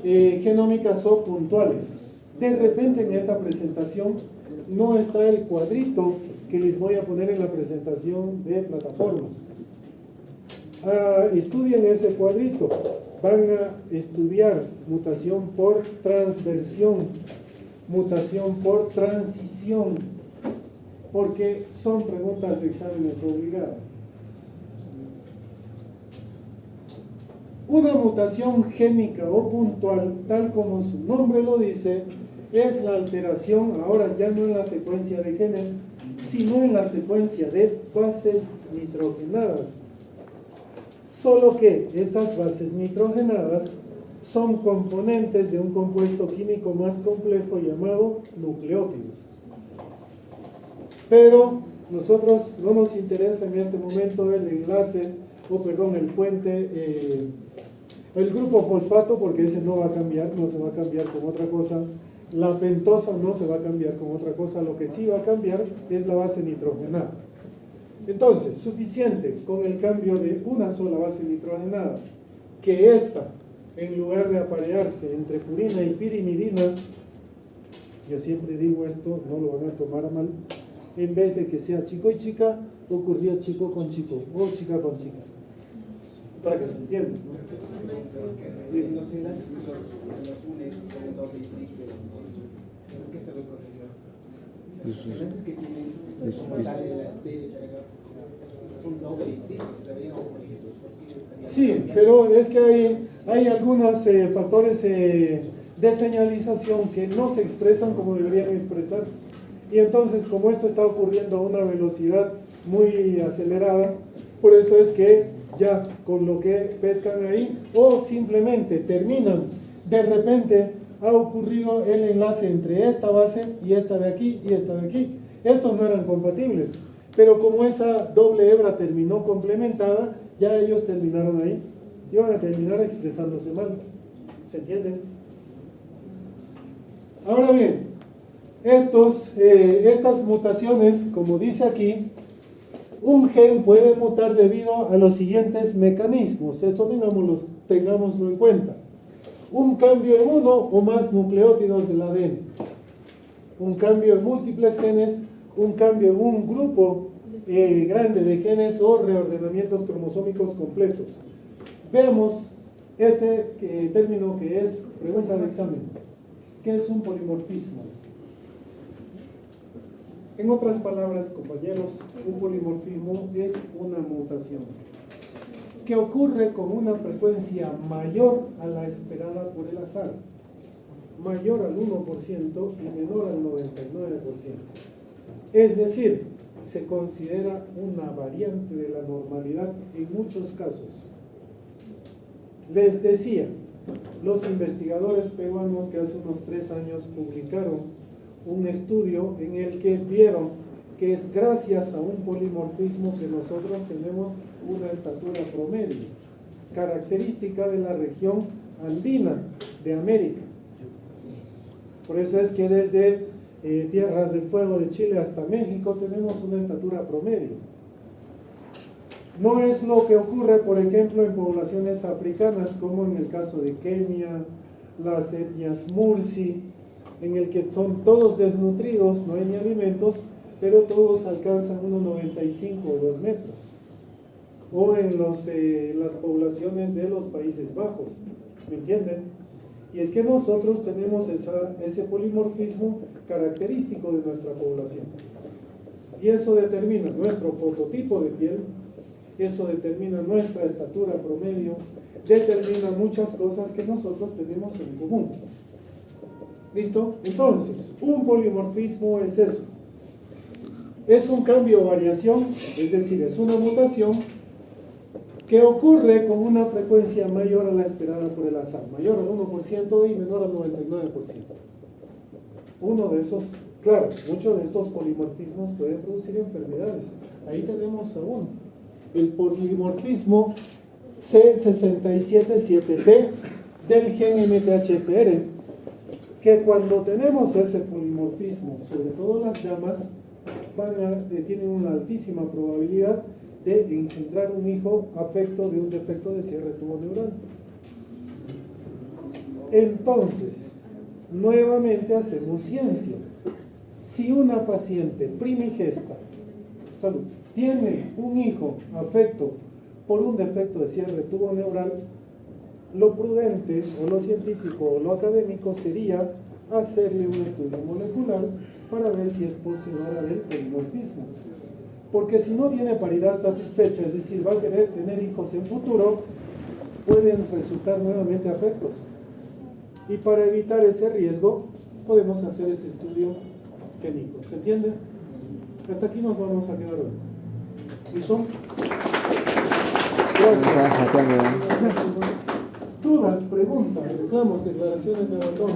genómicas o puntuales. De repente en esta presentación no está el cuadrito que les voy a poner en la presentación de plataforma. Estudien ese cuadrito. Van a estudiar mutación por transversión, mutación por transición, porque son preguntas de exámenes obligadas. Una mutación génica o puntual, tal como su nombre lo dice, es la alteración, ahora ya no en la secuencia de genes, sino en la secuencia de bases nitrogenadas. Solo que esas bases nitrogenadas son componentes de un compuesto químico más complejo llamado nucleótidos. Pero nosotros no nos interesa en este momento el enlace, el puente, el grupo fosfato, porque ese no va a cambiar, no se va a cambiar con otra cosa. La pentosa no se va a cambiar con otra cosa, lo que sí va a cambiar es la base nitrogenada. Entonces, suficiente con el cambio de una sola base nitrogenada, que esta, en lugar de aparearse entre purina y pirimidina, yo siempre digo esto, no lo van a tomar a mal, en vez de que sea chico y chica, ocurrió chico con chico o chica con chica, para que se entienda, ¿no? Los enlaces que los unes son doble y triple. ¿Por qué se lo corrigió esto? Los enlaces que tienen como tal de la derecha son doble y triple. Deberíamos corregir eso. Sí, pero es que hay algunos factores de señalización que no se expresan como deberían expresarse. Y entonces, como esto está ocurriendo a una velocidad muy acelerada, por eso es que ya con lo que pescan ahí, o simplemente terminan, de repente ha ocurrido el enlace entre esta base y esta de aquí y esta de aquí. Estos no eran compatibles, pero como esa doble hebra terminó complementada, ya ellos terminaron ahí, iban a terminar expresándose mal. ¿Se entiende? Ahora bien, estas mutaciones, como dice aquí, un gen puede mutar debido a los siguientes mecanismos. Esto tengámoslo en cuenta. Un cambio en uno o más nucleótidos del ADN. Un cambio en múltiples genes, un cambio en un grupo grande de genes o reordenamientos cromosómicos completos. Veamos este término que es pregunta de examen. ¿Qué es un polimorfismo? En otras palabras, compañeros, un polimorfismo es una mutación que ocurre con una frecuencia mayor a la esperada por el azar, mayor al 1% y menor al 99%. Es decir, se considera una variante de la normalidad en muchos casos. Les decía, los investigadores peruanos que hace unos 3 años publicaron un estudio en el que vieron que es gracias a un polimorfismo que nosotros tenemos una estatura promedio, característica de la región andina de América. Por eso es que desde Tierras del Fuego de Chile hasta México tenemos una estatura promedio. No es lo que ocurre, por ejemplo, en poblaciones africanas, como en el caso de Kenia, las etnias Mursi, en el que son todos desnutridos, no hay ni alimentos, pero todos alcanzan 1,95 o 2 metros. O en las poblaciones de los Países Bajos, ¿me entienden? Y es que nosotros tenemos ese polimorfismo característico de nuestra población. Y eso determina nuestro fototipo de piel, eso determina nuestra estatura promedio, determina muchas cosas que nosotros tenemos en común. ¿Listo? Entonces, un polimorfismo es eso. Es un cambio o variación, es decir, es una mutación que ocurre con una frecuencia mayor a la esperada por el azar, mayor al 1% y menor al 99%. Uno de esos, claro, muchos de estos polimorfismos pueden producir enfermedades. Ahí tenemos a uno, el polimorfismo C677P del gen MTHFR, que cuando tenemos ese polimorfismo, sobre todo las damas, tienen una altísima probabilidad de engendrar un hijo afecto de un defecto de cierre tubo neural. Entonces, nuevamente hacemos ciencia. Si una paciente primigesta, salud, tiene un hijo afecto por un defecto de cierre tubo neural, lo prudente o lo científico o lo académico sería hacerle un estudio molecular para ver si es poseedora del polimorfismo. Porque si no tiene paridad satisfecha, es decir, va a querer tener hijos en futuro, pueden resultar nuevamente afectos. Y para evitar ese riesgo, podemos hacer ese estudio químico. ¿Se entiende? Hasta aquí nos vamos a quedar hoy. ¿Listo? Gracias. Dudas, preguntas, reclamos, declaraciones de abandono.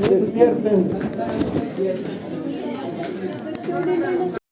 Despierten.